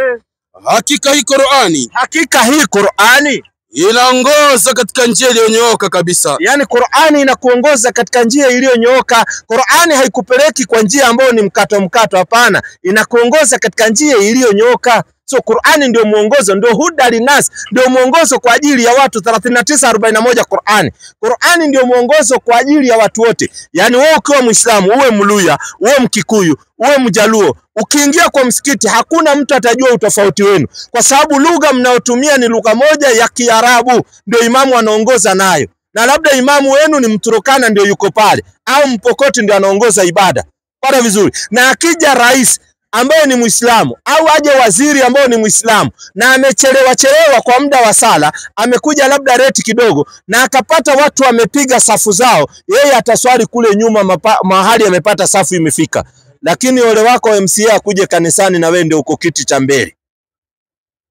S2: Hakika hii Qur'ani inaongoza katika njia iliyonyooka kabisa.
S6: Yani Qur'ani inakuongoza katika njia iliyonyooka. Qur'ani haikupeleki kwa njia ambayo ni mkato, hapana. Inakuongoza katika njia iliyonyooka. So Qur'ani ndio muongozo, ndio huda linas, ndio muongozo kwa ajili ya watu. 39:41 Qur'ani ndio muongozo kwa ajili ya watu wote. Yani wewe ukiwa Muislamu, uwe Mluya, uwe Mkikuyu, uwe Mjaluo, ukiingia kwa msikiti hakuna mtu atajua utofauti wenu, kwa sababu lugha mnayotumia ni lugha moja ya Kiarabu, ndio imamu anaongoza nayo. Na labda imamu wenu ni Mturukana ndio yuko pale, au Mpokoti ndio anaongoza ibada. Para vizuri. Na akija rais ambaye ni Muislamu, au aje waziri ambaye ni Muislamu na amechelewa kwa muda wa sala, amekuja labda reti kidogo na akapata watu wamepiga safu zao, yeye ataswali kule nyuma mahali amepata safu imefika. Lakini ole wako MCA akuje kanisani na wewe ndio uko kiti cha mbele,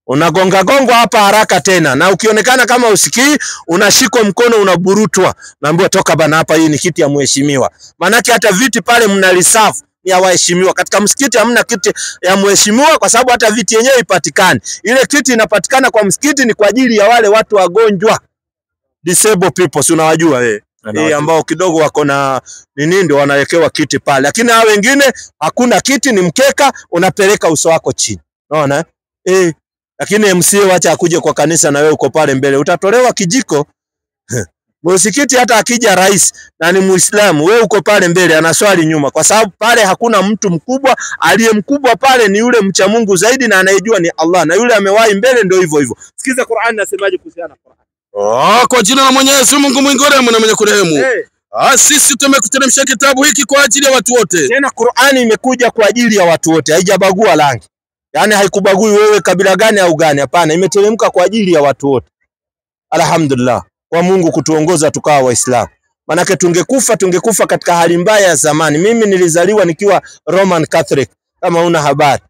S6: unagonga hapa haraka tena, na ukionekana kama usikii unashikwa mkono, unaburutwa, naambiwa toka bana, hapa hii ni kiti ya mheshimiwa. Manake hata viti pale mnalisafu ya waheshimiwa. Katika msikiti hamna kiti ya mheshimiwa, kwa sababu hata viti yenyewe ipatikani. Ile kiti inapatikana kwa msikiti ni kwa ajili ya wale watu wagonjwa, disabled people, si unawajua wewe, ambao kidogo wako na nini, ndio wanawekewa kiti pale. Lakini hao wengine hakuna kiti, ni mkeka, unapeleka uso wako chini. Unaona? Lakini MCA wacha akuje kwa kanisa na wewe uko pale mbele, utatolewa kijiko. Msikiti hata akija rais na ni Muislamu, wewe uko pale mbele, anaswali nyuma, kwa sababu pale hakuna mtu mkubwa. Aliye mkubwa pale ni yule mcha Mungu zaidi na anayejua ni Allah, na yule amewahi mbele ndio hivyo. Sikiza Qur'an nasemaje kuhusiana na Qur'an.
S2: Kwa jina la Mwenyezi Mungu mwingi wa rehema na mwenye kurehemu. Sisi tumekuteremsha kitabu hiki kwa ajili ya watu wote.
S6: Tena Qur'ani imekuja kwa ajili ya watu wote, haijabagua rangi. Yani haikubagui wewe kabila gani au gani, hapana, imeteremka kwa ajili ya watu wote. Alhamdulillah kwa Mungu kutuongoza tukawa Waislamu. Manake tungekufa katika hali mbaya ya zamani. Mimi nilizaliwa nikiwa Roman Catholic, kama una habari.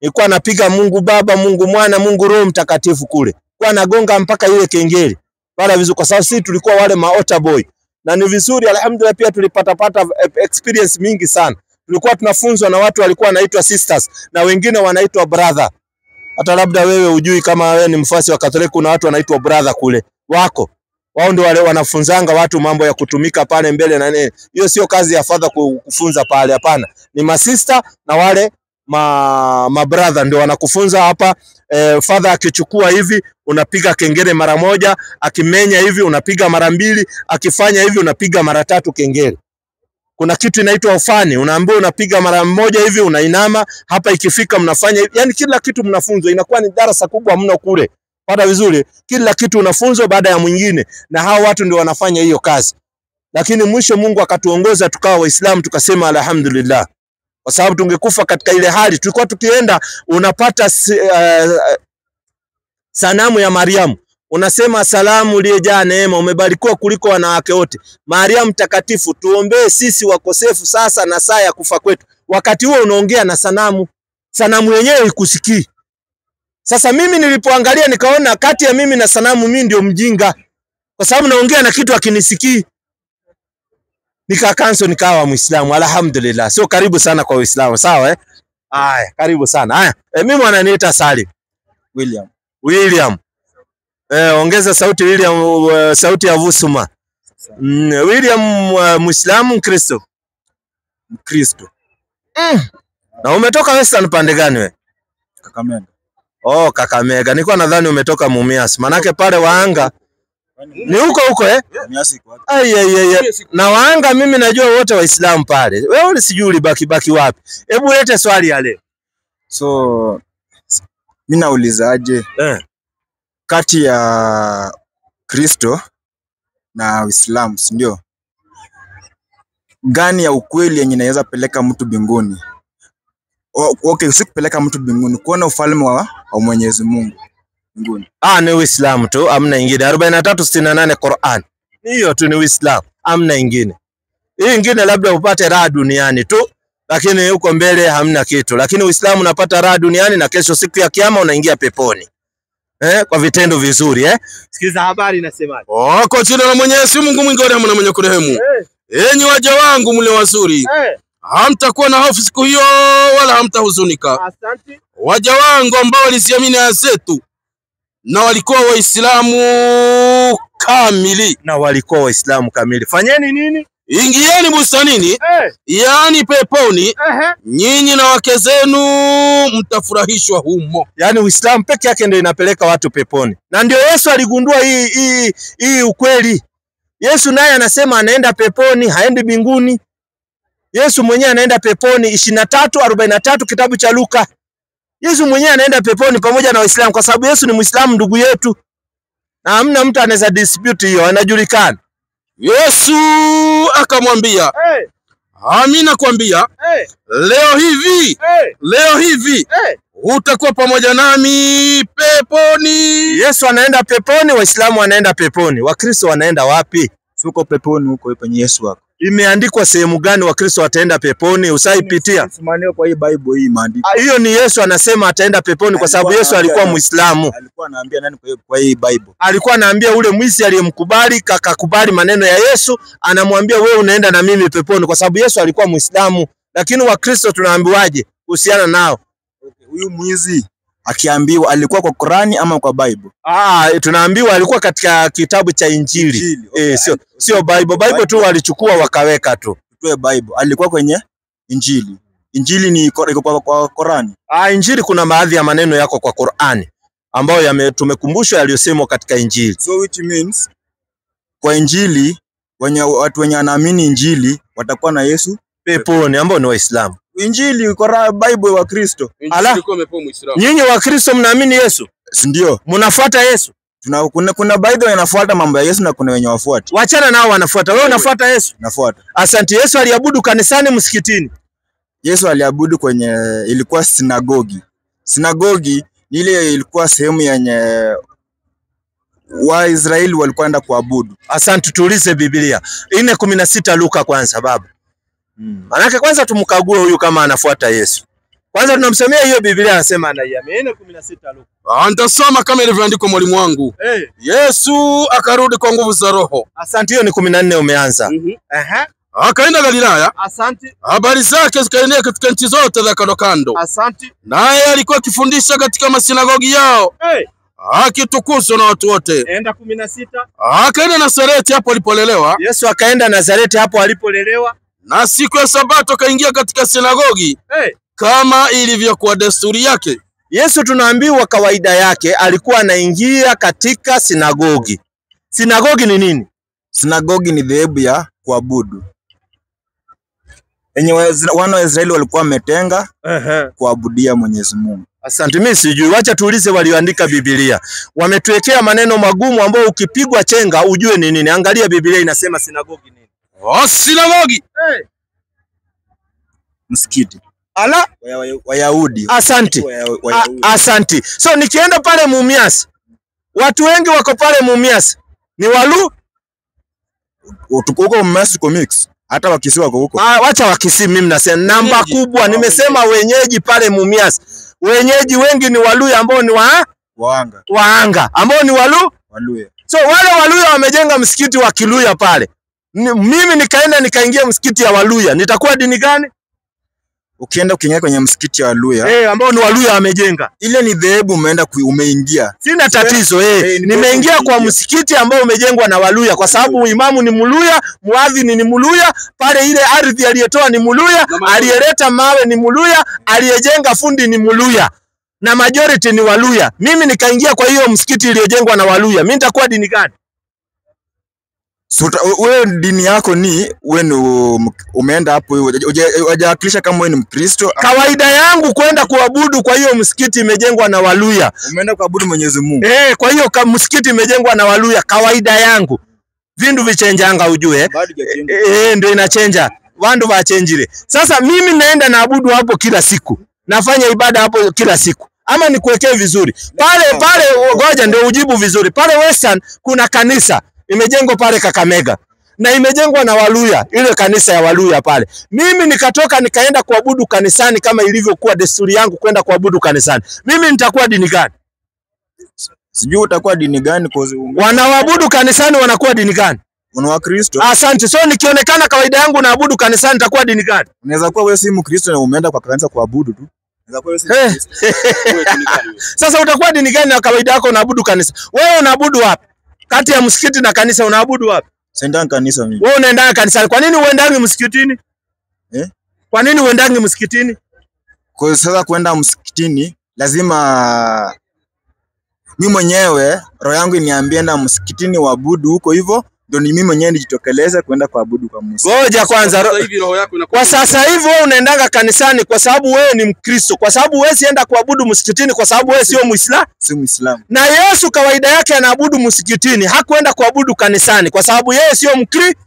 S6: Nilikuwa napiga Mungu Baba, Mungu Mwana, Mungu Roho Mtakatifu kule. Kwa nagonga mpaka ile kengele. Para vizuri, kwa sababu sisi tulikuwa wale maota boy. Na ni vizuri alhamdulillah, pia tulipata experience mingi sana. Tulikuwa tunafunzwa na watu walikuwa wanaitwa sisters na wengine wanaitwa brother. Hata labda wewe ujui, kama wewe ni mfuasi wa Catholic, kuna watu wanaitwa brother kule wako. Wao ndio wale wanafunzanga watu mambo ya kutumika pale mbele na nini. Hiyo sio kazi ya father kufunza pale, hapana. Ni masista na wale brother ndio wanakufunza hapa. Father akichukua hivi unapiga kengele mara moja, akimenya hivi unapiga mara mbili, akifanya hivi unapiga mara tatu kengele. Kuna kitu inaitwa ufani, unaambiwa unapiga mara moja hivi unainama, hapa ikifika mnafanya hivi. Yani kila kitu mnafunzwa, inakuwa ni darasa kubwa mno kule. Pata vizuri, kila kitu unafunzwa baada ya mwingine, na hao watu ndio wanafanya hiyo kazi. Lakini mwisho Mungu akatuongoza tukawa Waislamu, tukasema alhamdulillah. Kwa sababu tungekufa katika ile hali. Tulikuwa tukienda unapata sanamu ya Mariamu, unasema salamu uliyejaa neema, umebarikiwa kuliko wanawake wote, Mariamu mtakatifu, tuombee sisi wakosefu sasa na saa ya kufa kwetu. Wakati huo unaongea na sanamu yenyewe ikusikii. Sasa mimi nilipoangalia nikaona kati ya mimi na sanamu mimi ndio mjinga, kwa sababu naongea na kitu akinisikii. Nikakanso nikawa Muislamu, alhamdulillah. Sio karibu sana kwa Uislamu, sawa Haya, karibu sana. Haya, mimi wananiita Salim William. Ongeza sauti William, sauti ya Vusuma. William, Muislamu Mkristo?
S5: Mkristo.
S6: Na umetoka Western pande gani wewe?
S5: Kakamega.
S6: Kakamega. Nilikuwa nadhani umetoka Mumias. Manake pale Waanga ni huko
S5: Mumias iko wapi?
S6: Na Waanga mimi najua wote Waislamu pale. Wewe ulisijui ulibaki wapi? Hebu lete swali yale.
S5: So mimi naulizaje? Kati ya Kristo na Uislamu, si ndio? Gani ya ukweli yenye inaweza peleka mtu mbinguni? Okay, usikupeleka mtu mbinguni, kuona ufalme wa Mwenyezi Mungu mbinguni.
S6: Ni Uislamu tu, amna ingine. 43:68 Qur'an. Hiyo tu ni Uislamu, amna ingine. Hii ingine labda upate raha duniani tu, lakini huko mbele hamna kitu. Lakini Uislamu unapata raha duniani na kesho siku ya kiyama unaingia peponi. Kwa vitendo vizuri Sikiza habari inasemaje?
S2: Kwa jina la Mwenyezi Mungu mwingi wa rehema na mwenye kurehemu. Enyi waja wangu mle wazuri. Hamtakuwa na hofu siku hiyo wala hamtahuzunika.
S6: Asante.
S2: Waja wangu ambao waliziamini aya zetu na walikuwa Waislamu kamili. Fanyeni nini? Ingieni bustanini, yani peponi, nyinyi na wake zenu mtafurahishwa humo.
S6: Yani Uislamu peke yake ndio inapeleka watu peponi. Na ndio Yesu aligundua hii ukweli. Yesu naye anasema anaenda peponi, haendi mbinguni. Yesu mwenyewe anaenda peponi 23:43 kitabu cha Luka. Yesu mwenyewe anaenda peponi pamoja na Waislamu kwa sababu Yesu ni Muislamu ndugu yetu. Na hamna mtu anaweza dispute hiyo, anajulikana.
S2: Yesu akamwambia, amina kwambia, leo hivi utakuwa pamoja nami peponi.
S6: Yesu anaenda peponi, Waislamu wanaenda peponi. Wakristo wanaenda wapi?
S5: Suko peponi huko penye Yesu wako.
S6: Imeandikwa sehemu gani Wakristo wataenda peponi? Usaipitia?
S5: Simaneo kwa hii Bible hii maandiko.
S6: Hiyo ni Yesu anasema ataenda peponi kwa sababu Yesu alikuwa Muislamu.
S5: Alikuwa anaambia nani kwa hii Bible?
S6: Alikuwa anaambia ule mwizi aliyemkubali, kakakubali maneno ya Yesu, anamwambia wewe unaenda na mimi peponi kwa sababu Yesu alikuwa Muislamu. Lakini Wakristo tunaambiwaje kuhusiana nao?
S5: Huyu mwizi akiambiwa alikuwa kwa Qurani ama kwa Bible?
S6: Tunaambiwa alikuwa katika kitabu cha Injili. Sio Bible. Bible tu walichukua wakaweka tu.
S5: Tuwe Bible. Alikuwa kwenye Injili. Injili ni kwa Qurani.
S6: Injili kuna baadhi ya maneno yako kwa Qurani ambayo tumekumbushwa yaliyosemwa katika Injili.
S5: So which means kwa Injili watu wenye wanaamini Injili watakuwa na Yesu
S6: peponi ambao ni Waislamu.
S5: Injili kwa Bible wa Kristo.
S6: Nyinyi wa Kristo mnaamini Yesu?
S5: Ndio.
S6: Mnafuata Yesu?
S5: Kuna Bible inafuata mambo ya Yesu na kuna wenye wafuati.
S6: Wachana nao wanafuata. Wewe unafuata Yesu?
S5: Nafuata.
S6: Asante. Yesu aliabudu kanisani, msikitini?
S5: Yesu aliabudu kwenye ilikuwa sinagogi. Sinagogi ile ilikuwa sehemu yenye Waisraeli walikuwa enda kuabudu.
S6: Asante. Tuulize Biblia 4:16 Luka kwanza baba. Manake kwanza tumkague huyu kama anafuata Yesu. Kwanza tunamsemea hiyo Biblia anasema anaiamini 4:16 Luka.
S2: Nitasoma kama ilivyoandikwa mwalimu wangu. Yesu akarudi kwa nguvu za Roho.
S6: Asante, hiyo ni 14 umeanza.
S2: Akaenda Galilaya.
S6: Asante.
S2: Habari zake zikaenea katika nchi zote za kando kando.
S6: Asante.
S2: Naye alikuwa akifundisha katika masinagogi yao. Akitukuzwa na watu wote.
S6: Enda 16.
S2: Akaenda Nazareti hapo alipolelewa.
S6: Yesu akaenda Nazareti hapo alipolelewa.
S2: Na siku ya Sabato kaingia katika sinagogi. Kama ilivyokuwa desturi yake.
S6: Yesu tunaambiwa kawaida yake alikuwa anaingia katika sinagogi. Sinagogi ni nini?
S5: Sinagogi ni dhehebu ya kuabudu. Wana wa Israeli walikuwa wametenga kuabudia Mwenyezi Mungu.
S6: Asante, mimi sijui. Wacha tuulize walioandika Biblia. Wametuwekea maneno magumu ambayo ukipigwa chenga ujue ni nini. Angalia Biblia inasema sinagogi nini?
S2: Sinagogi.
S5: Msikiti. Wayahudi.
S6: Asante. Asante. So nikienda pale Mumias, watu wengi wako pale Mumias ni Walu.
S5: Huko Mumias tuko mix. Hata Wakisi wako huko.
S6: Wacha Wakisi, mimi nasema namba kubwa. Nimesema wenyeji pale Mumias. Wenyeji wengi ni Waluya ambao ni Waanga ambao ni
S5: Waluya.
S6: So wale Waluya wamejenga msikiti wa Kiluya pale. Mimi nikaenda nikaingia msikiti ya Waluya. Nitakuwa dini gani?
S5: Ukiingia kwenye msikiti wa Waluya
S6: ambao ni Waluya wamejenga.
S5: Ile ni dhehebu umeingia.
S6: Sina tatizo nimeingia kwa msikiti ambao umejengwa na Waluya kwa sababu imamu ni Muluya, muadhini ni Muluya, pale ile ardhi aliyetoa ni Muluya, aliyeleta mawe ni Muluya, aliyejenga fundi ni Muluya. Na majority ni Waluya. Mimi nikaingia kwa hiyo msikiti iliyojengwa na Waluya. Mimi nitakuwa dini gani?
S5: So wewe dini yako ni wewe umeenda hapo hujawakilisha kama wewe ni Mkristo.
S6: Kawaida yangu kwenda kuabudu kwa hiyo msikiti imejengwa na Waluya.
S5: Umeenda kuabudu Mwenyezi Mungu.
S6: Kwa hiyo msikiti imejengwa na Waluya. Kawaida yangu vindu vichenjanga ujue. Ndio inachenja. Wandu wachenjile. Sasa mimi naenda naabudu hapo kila siku. Nafanya ibada hapo kila siku. Ama nikuwekee vizuri. Pale ngoja ndio ujibu vizuri. Pale Western kuna kanisa imejengwa pale Kakamega. na imejengwa na Waluya, ile kanisa ya Waluya pale. Mimi nikatoka nikaenda kuabudu kanisani kama ilivyokuwa desturi yangu kwenda kuabudu kanisani. Mimi nitakuwa dini gani?
S7: Sijui utakuwa dini gani
S6: Wanaabudu kanisani wanakuwa dini gani?
S7: Wa Kristo.
S6: Asante. So nikionekana kawaida yangu naabudu kanisani nitakuwa dini gani?
S7: Unaweza kuwa wewe si Mkristo na umeenda kwa kanisa kuabudu tu. Unaweza kuwa wewe si Mkristo.
S6: Sasa utakuwa dini gani na kawaida yako unaabudu kanisa? Wewe unaabudu wapi? Kati ya msikiti na kanisa unaabudu wapi?
S7: Senda kanisa mimi.
S6: Wewe unaenda kanisani. Kwa nini uendangi msikitini? Kwa nini uendangi msikitini?
S7: Kwa sasa kwenda msikitini lazima mimi mwenyewe roho yangu iniambie na msikitini waabudu huko hivyo ndio ni mimi mwenyewe nijitokeleze kwenda kuabudu kwa Musa.
S6: Ngoja kwanza. Kwa sasa hivi wewe unaendanga kanisani kwa sababu wewe ni Mkristo, kwa sababu wewe sienda kuabudu msikitini kwa sababu wewe sio Muislamu.
S7: Si Muislamu.
S6: Na Yesu kawaida yake anaabudu msikitini, hakuenda kuabudu kanisani kwa sababu yeye sio Mkristo.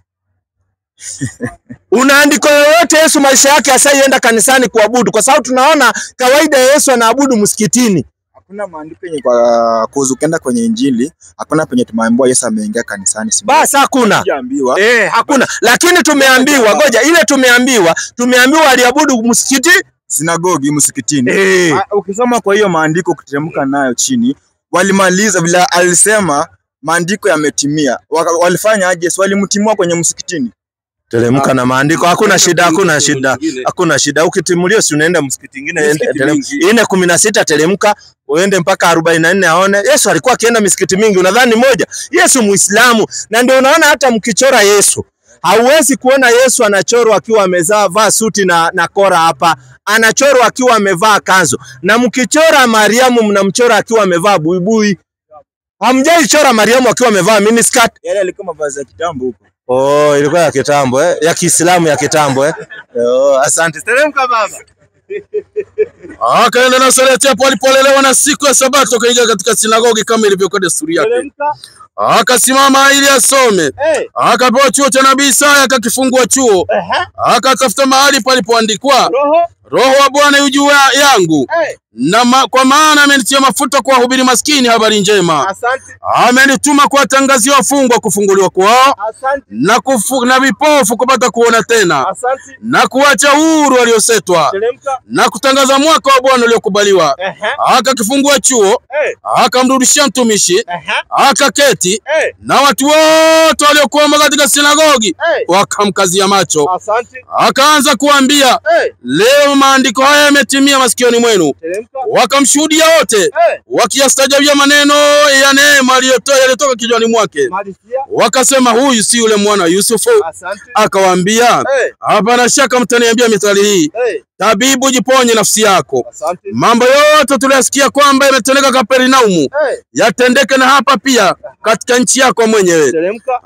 S6: Unaandiko yoyote Yesu maisha yake asaienda kanisani kuabudu kwa sababu tunaona kawaida Yesu anaabudu msikitini.
S7: Hakuna maandiko yenye kwa kuzukenda kwenye Injili, hakuna penye tumeambiwa Yesu ameingia kanisani.
S6: Basi hakuna. Hakuna. Lakini tumeambiwa, ngoja, ile tumeambiwa aliabudu msikiti,
S7: sinagogi, msikitini. Ukisoma kwa hiyo maandiko ukiteremka nayo chini, walimaliza bila alisema maandiko yametimia. Walifanya aje? Walimtimua kwenye msikitini.
S6: Teremka na maandiko, hakuna shida, hakuna shida. Ukitimulia si unaenda msikiti mwingine, ine 16 teremka uende mpaka 44 aone. Yesu alikuwa akienda misikiti mingi, unadhani moja? Yesu Muislamu, na ndio unaona hata mkichora Yesu, hauwezi kuona Yesu anachorwa akiwa amevaa suti na kora hapa. Anachorwa akiwa amevaa kanzu. Na mkichora Mariamu mnamchora akiwa amevaa buibui. Hamjaichora Mariamu akiwa amevaa miniskirt.
S7: Yale alikuwa mavazi ya kitambo huko.
S6: Oh, ilikuwa ya kitambo ya Kiislamu ya kitambo asante. Teremka baba.
S2: Akaenda Nazareti hapo alipolelewa, na siku ya Sabato kaingia katika sinagogi kama ilivyokuwa desturi yake. Akasimama ili asome. Akapewa chuo cha nabii Isaya, akakifungua chuo. Akatafuta mahali palipoandikwa Roho wa Bwana yu juu yangu, na kwa maana amenitia mafuta kuwahubiri maskini habari njema. Amenituma kuwatangazia wafungwa kufunguliwa kwao, na vipofu kupata kuona tena, na kuacha huru waliosetwa, na kutangaza mwaka wa Bwana uliokubaliwa. Akakifungua chuo, akamrudishia mtumishi, akaketi, na watu wote waliokuwa katika sinagogi wakamkazia macho. Akaanza kuambia, leo maandiko haya yametimia masikioni mwenu. Wakamshuhudia wote, wakiyastaajabia maneno ya neema yaliyotoka kinywani mwake. Wakasema, huyu si yule mwana wa Yusufu? Akawaambia, hapana shaka mtaniambia mithali hii, tabibu, jiponye nafsi yako. Mambo yote tuliyasikia kwamba yametendeka Kapernaumu, yatendeke na hapa pia katika nchi yako mwenyewe.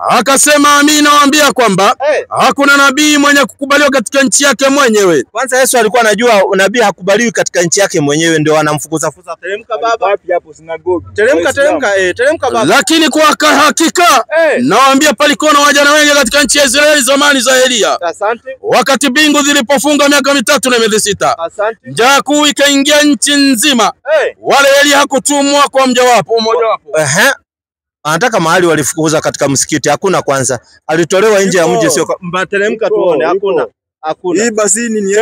S2: Akasema, amini nawaambia kwamba hakuna nabii mwenye kukubaliwa katika nchi yake mwenyewe.
S6: Kwanza Yesu alikuwa anajua nabii hakubaliwi katika nchi yake mwenyewe, ndio anamfukuza. Teremka baba. Wapi hapo sinagogi? Teremka baba.
S2: Lakini kwa hakika nawaambia palikuwa na wajana wengi katika nchi ya Israeli zamani za Elia. Wakati mbingu zilipofunga miaka 3 na miezi 6. Njaa kuu ikaingia nchi nzima. Wale Elia hakutumwa kwa mmojawapo.
S6: Anataka mahali walifukuza katika msikiti, hakuna. Kwanza alitolewa nje ya mji, sio teremka tuone, hakuna.
S7: Hii basi nini?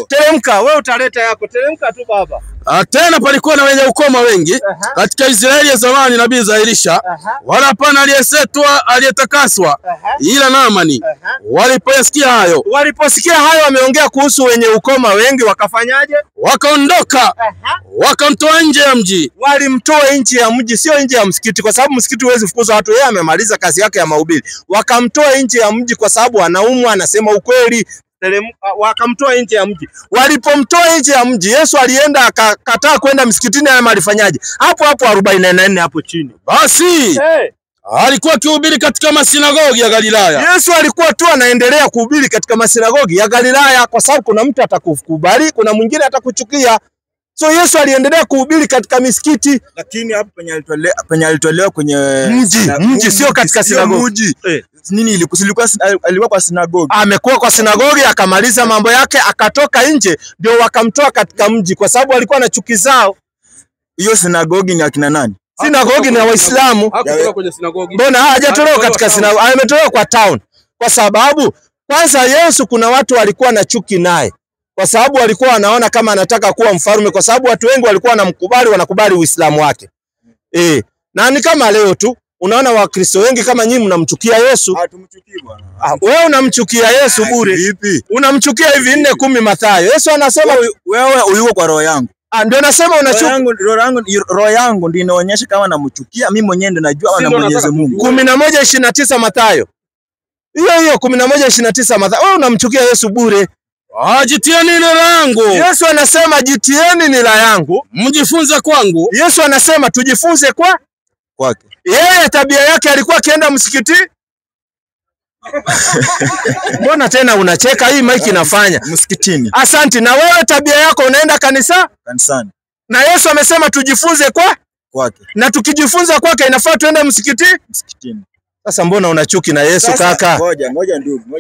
S6: Teremka, wewe utaleta yako. Teremka tu baba.
S2: Tena palikuwa na wenye ukoma wengi katika Israeli ya zamani, nabii za Elisha, wala hapana aliyesetwa aliyetakaswa ila Naamani. Waliposikia hayo wameongea kuhusu wenye ukoma wengi, wakafanyaje? Wakaondoka, wakamtoa nje ya mji. Walimtoa nje ya mji, sio nje ya msikiti, kwa sababu msikiti huwezi fukuza watu, yeye amemaliza kazi yake ya mahubiri. Wakamtoa nje ya mji kwa sababu anaumwa, anasema ukweli. Wakamtoa nje ya mji. Walipomtoa nje ya mji, Yesu alienda akakataa kwenda msikitini. Ama alifanyaje? Hapo 44 hapo chini. Basi alikuwa akihubiri katika masinagogi ya Galilaya. Yesu alikuwa tu anaendelea kuhubiri katika masinagogi ya Galilaya, kwa sababu kuna mtu atakukubali, kuna mwingine atakuchukia. So Yesu aliendelea kuhubiri katika misikiti.
S7: Lakini hapo penye alitolewa kwenye
S6: mji sio katika sinagogi.
S7: Nini alikuwa kwa sinagogi.
S6: Amekuwa kwa sinagogi, akamaliza mambo yake, akatoka nje, ndio wakamtoa katika mji kwa sababu alikuwa na chuki zao.
S7: Hiyo sinagogi ni akina nani?
S6: Sinagogi na Waislamu.
S2: Hakutoka kwenye sinagogi.
S6: Mbona hajatolewa katika sinagogi? Ametolewa kwa town. Kwa sababu kwanza Yesu kuna watu walikuwa na chuki naye. Kwa sababu walikuwa wanaona kama anataka kuwa mfalme, kwa sababu watu wengi walikuwa wanakubali Uislamu wake. Na ni kama leo tu unaona Wakristo wengi kama nyinyi mnamchukia Yesu.
S7: Tumchukii bwana.
S6: Wewe unamchukia Yesu bure.
S7: Vipi?
S6: Unamchukia hivi 4:10 Mathayo. Yesu anasema
S7: wewe uyuko kwa roho yangu.
S6: Ndio nasema unachukia.
S7: Roho yangu ndio inaonyesha kama namchukia. Mimi mwenyewe ndio najua na Mwenyezi Mungu.
S6: 11:29 Mathayo. Hiyo 11:29 Mathayo. Wewe unamchukia Yesu bure.
S2: Jitieni nira yangu.
S6: Yesu anasema jitieni nira yangu,
S2: mjifunze kwangu.
S6: Yesu anasema tujifunze kwake. Yeye tabia yake alikuwa akienda msikiti. Mbona tena unacheka? Hii maiki inafanya
S7: msikitini.
S6: Asante. Na wewe tabia yako unaenda
S7: kanisani.
S6: Na Yesu amesema tujifunze
S7: kwake.
S6: Na tukijifunza kwake inafaa tuende msikitini. Sasa mbona unachuki na Yesu kaka?
S7: Ngoja ndugu.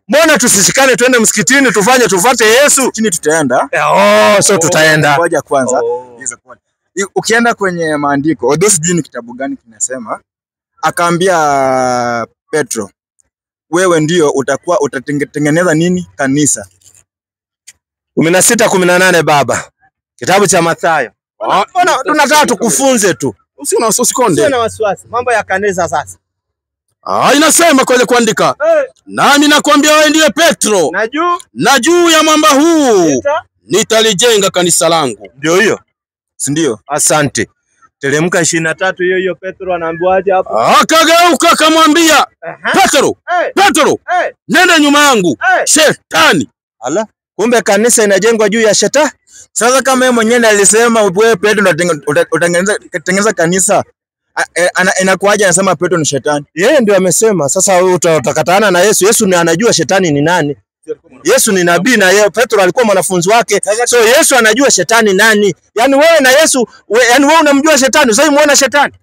S6: Mbona tusishikane tuende msikitini tufuate Yesu?
S7: Chini tutaenda.
S6: So tutaenda.
S7: Ngoja kwanza. Ukienda kwenye maandiko, although sijui ni kitabu gani kinasema, akaambia Petro, wewe ndio utatengeneza nini? Kanisa.
S6: 16:18 baba. Kitabu cha Mathayo. Mbona tunataka tukufunze tu.
S2: Usikonde.
S6: Sio na wasiwasi. Mambo ya kanisa sasa.
S2: Inasema kwenye kuandika. Nami nakwambia wewe ndiye Petro. Na juu ya mwamba huu nitalijenga kanisa langu.
S6: Ndio hiyo.
S7: Si ndio?
S6: Asante. Teremka 23 hiyo Petro anaambiwaje hapo?
S2: Akageuka akamwambia, Petro, nenda nyuma yangu, Shetani.
S6: Ala, kumbe kanisa inajengwa juu ya Shetani.
S7: Sasa kama yeye mwenyewe alisema wewe Petro utatengeneza kanisa, inakuaje anasema Petro ni Shetani?
S6: Yeye ndio amesema. Sasa wewe utakatana na Yesu. Yesu ni anajua Shetani ni nani. Yesu ni nabii na yeye Petro alikuwa mwanafunzi wake. So Yesu anajua Shetani nani. Yaani wewe na Yesu, yaani wewe unamjua Shetani, sasa muona Shetani.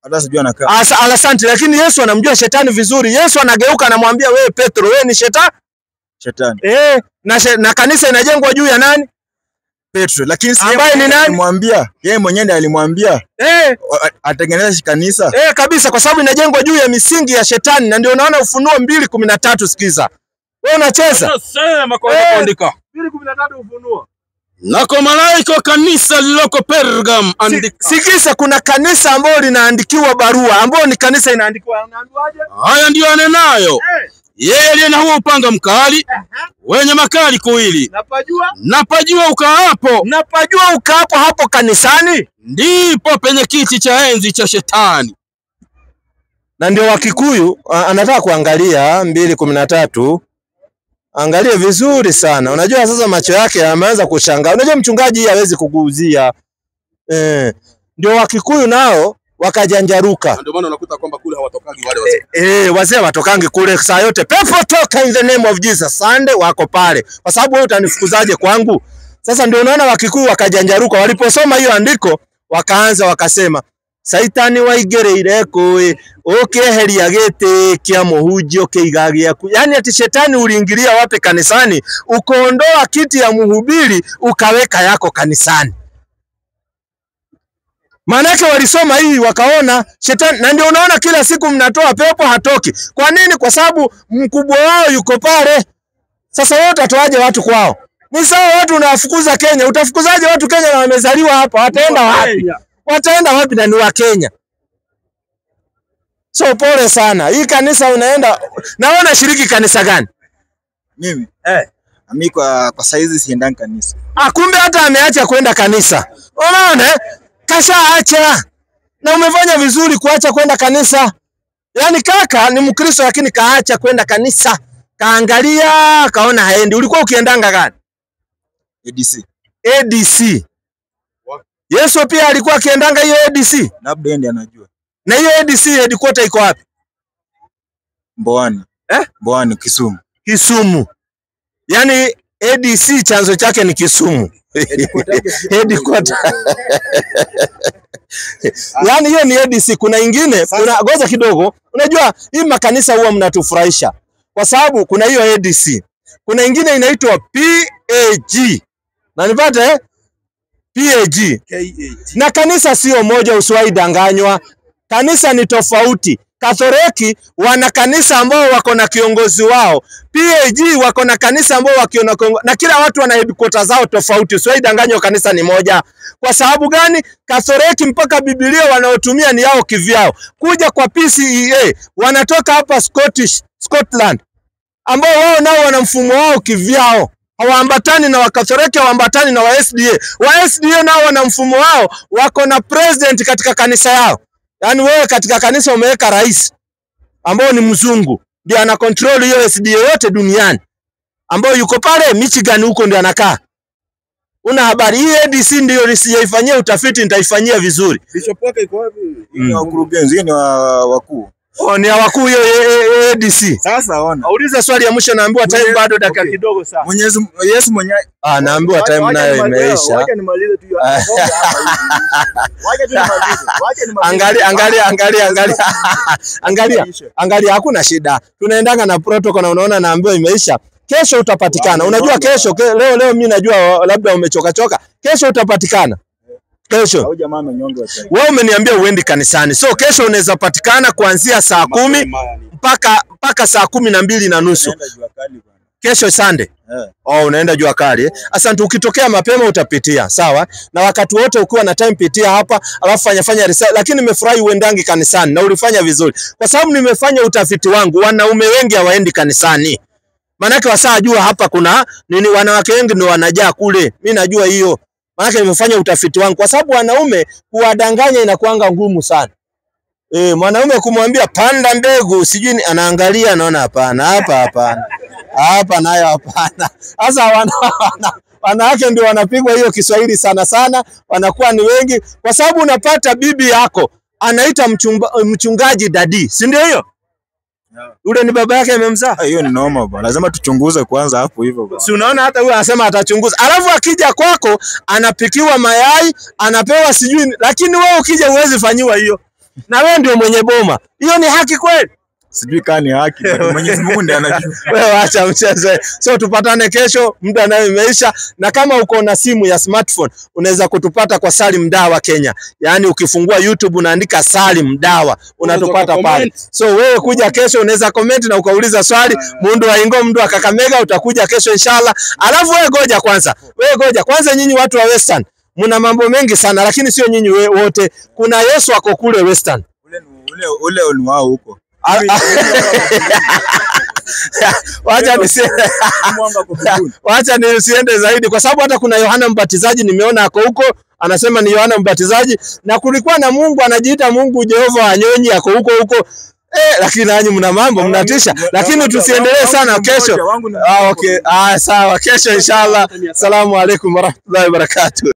S7: Hata sijui anakaa.
S6: Asante, lakini Yesu anamjua Shetani vizuri. Yesu anageuka anamwambia wewe Petro, wewe ni Shetani. Na kanisa inajengwa juu ya nani?
S7: Petro. Lakini si
S6: ambaye ni nani?
S7: Alimwambia, yeye mwenyewe alimwambia atengeneze kanisa.
S6: Kabisa, kwa sababu inajengwa juu ya misingi ya Shetani, na ndio unaona Ufunuo 2:13. Sikiza. Wewe unacheza.
S2: Sema kwa kuandika.
S6: 2:13 Ufunuo.
S2: Na kwa malaika kanisa liloko Pergam andika.
S6: Sikiza, kuna kanisa ambalo linaandikiwa barua, ambalo ni kanisa inaandikiwa. Anaambiwaje?
S2: Haya ndio anenayo. Yeye aliye na huo upanga mkali wenye makali kuwili. Napajua ukaapo
S6: hapo kanisani,
S2: ndipo penye kiti cha enzi cha Shetani.
S6: Na ndio Wakikuyu anataka kuangalia 2:13. Angalie vizuri sana. Unajua sasa macho yake yameanza kushangaa. Unajua mchungaji hawezi kuguuzia. Ndio Wakikuyu nao wakajanjaruka.
S2: Ndio maana unakuta kwamba kule hawatokangi wale wazee.
S6: Wazee watokangi kule saa yote. Pepo toka in the name of Jesus. Sunday wako pale. Kwa sababu wewe utanifukuzaje kwangu? Sasa ndio unaona Wakikuyu wakajanjaruka. Waliposoma hiyo andiko wakaanza wakasema, Saitani waigereire koe okeheria gete kia muhunjio keigagia. Yaani ati Shetani uliingilia wapi kanisani, ukoondoa kiti ya mhubiri ukaweka yako kanisani. Maanake walisoma hii wakaona Shetani, na ndio unaona kila siku mnatoa pepo hatoki. Kwa nini? Kwa sababu mkubwa wao yuko pale. Sasa wewe utatoaje watu kwao? Ni sawa watu unawafukuza Kenya. Utafukuzaje watu Kenya na wamezaliwa hapa? Wataenda wapi? Wataenda wapi na ni wa Kenya? So pole sana. Hii kanisa unaenda, naona shiriki kanisa gani?
S7: Mimi? Mimi kwa saizi siendani kanisa.
S6: Kumbe hata ameacha kwenda kanisa. Unaona? Kashaacha. Na umefanya vizuri kuacha kwenda kanisa. Yaani kaka ni Mkristo lakini kaacha kwenda kanisa. Kaangalia, kaona haendi. Ulikuwa ukiendanga gani? ADC. Yesu pia alikuwa akiendanga hiyo ADC.
S7: Labda ndiye anajua.
S6: Na hiyo ADC headquarter iko wapi?
S7: Mboani. Mboani,
S6: Kisumu. Yaani ADC chanzo chake ni Kisumu. Headquarter. Yaani hiyo ni ADC. Kuna ingine, ngoja kidogo. Unajua hii makanisa huwa mnatufurahisha. Kwa sababu kuna hiyo ADC. Kuna ingine inaitwa PAG. Na nipate PAG. Na kanisa sio moja, usiwahi danganywa. Kanisa ni tofauti. Katoliki wana kanisa ambao wako na kiongozi wao. PAG wako na kanisa ambao wakiona na kila watu wana headquarters zao tofauti. Usiwahi danganywa, kanisa ni moja. Kwa sababu gani? Katoliki mpaka Biblia wanaotumia ni yao kivyao. Kuja kwa PCEA wanatoka hapa Scotland, ambao wao nao wana mfumo wao kivyao. Hawaambatani na Wakatoliki, hawaambatani na wa-SDA. Wa-SDA nao wana mfumo wao, wako na president katika kanisa yao. Yaani wewe katika kanisa umeweka rais ambao ni mzungu, ndio ana control hiyo SDA yote duniani, ambao yuko pale Michigan huko ndio anakaa. Una habari hii? ADC ndio nisijaifanyia utafiti, nitaifanyia vizuri.
S7: Bishop wake iko wapi? Ni wakurugenzi, ni wakuu.
S6: Ni wakuu hiyo ADC.
S7: Sasa ona.
S6: Auliza swali ya mwisho, naambiwa time bado dakika kidogo sana.
S7: Yesu mwenyewe.
S6: Naambiwa time nayo imeisha.
S7: Wacha nimalize tu hiyo. Wacha nimalize.
S6: Angalia, hakuna shida. Tunaendanga na protocol na unaona naambiwa imeisha. Kesho utapatikana. Unajua kesho, leo mimi najua labda umechoka. Kesho utapatikana. Kesho.
S7: Au jamaa amenyonga wacha.
S6: Wewe umeniambia uendi kanisani. So kesho unaweza patikana kuanzia saa 10 mpaka saa 12:30. Kesho Sunday. Unaenda jua kali. Asante, ukitokea mapema utapitia, sawa? Na wakati wote ukiwa na time pitia hapa, alafu fanya research. Lakini nimefurahi uendangi kanisani na ulifanya vizuri. Kwa sababu nimefanya utafiti wangu, wanaume wengi hawaendi kanisani. Manake wasajua hapa kuna nini, wanawake wengi ndio wanajaa kule. Mimi najua hiyo. Manake nimefanya utafiti wangu, kwa sababu wanaume kuwadanganya inakuanga ngumu sana. Mwanaume kumwambia panda mbegu sijui anaangalia anaona hapana, hapa nayo hapana. Sasa wanawake ndio wanapigwa hiyo Kiswahili sana, wanakuwa ni wengi, kwa sababu unapata bibi yako anaita mchungaji dadi, si ndio hiyo? Ule ni baba yake amemzaa.
S7: Hiyo ni noma bwana. Lazima tuchunguze kwanza hapo hivyo bwana.
S6: Si unaona hata huyu anasema atachunguza. Alafu akija kwako anapikiwa mayai, anapewa sijui, lakini wewe ukija huwezi fanyiwa hiyo. Na wewe ndio mwenye boma. Hiyo ni haki kweli?
S7: Sijui kama ni haki, Mwenyezi Mungu ndiye anajua.
S6: Wewe acha mchezo. So tupatane kesho, muda nayo imeisha. Na kama uko na simu ya smartphone, unaweza kutupata kwa Salim Dawa Kenya. Yaani ukifungua YouTube unaandika Salim Dawa, unatupata pale. So wewe kuja kesho unaweza comment na ukauliza swali, Mundu wa Ingo, Mundu wa Kakamega, utakuja kesho inshallah. Alafu wewe goja kwanza, nyinyi watu wa Western mna mambo mengi sana, lakini sio nyinyi wote. Kuna Yesu ako kule Western.
S7: Ule ni wao huko.
S6: Wacha nisiende zaidi, kwa sababu hata kuna Yohana Mbatizaji nimeona ako huko, anasema ni Yohana Mbatizaji, na kulikuwa na Mungu anajiita Mungu Jehova Wanyonyi ako huko. Lakini nanyi mna mambo mnatisha, lakini tusiendelee sana kesho. Okay, sawa, kesho inshallah. Asalamu alaykum warahmatullahi wabarakatuh.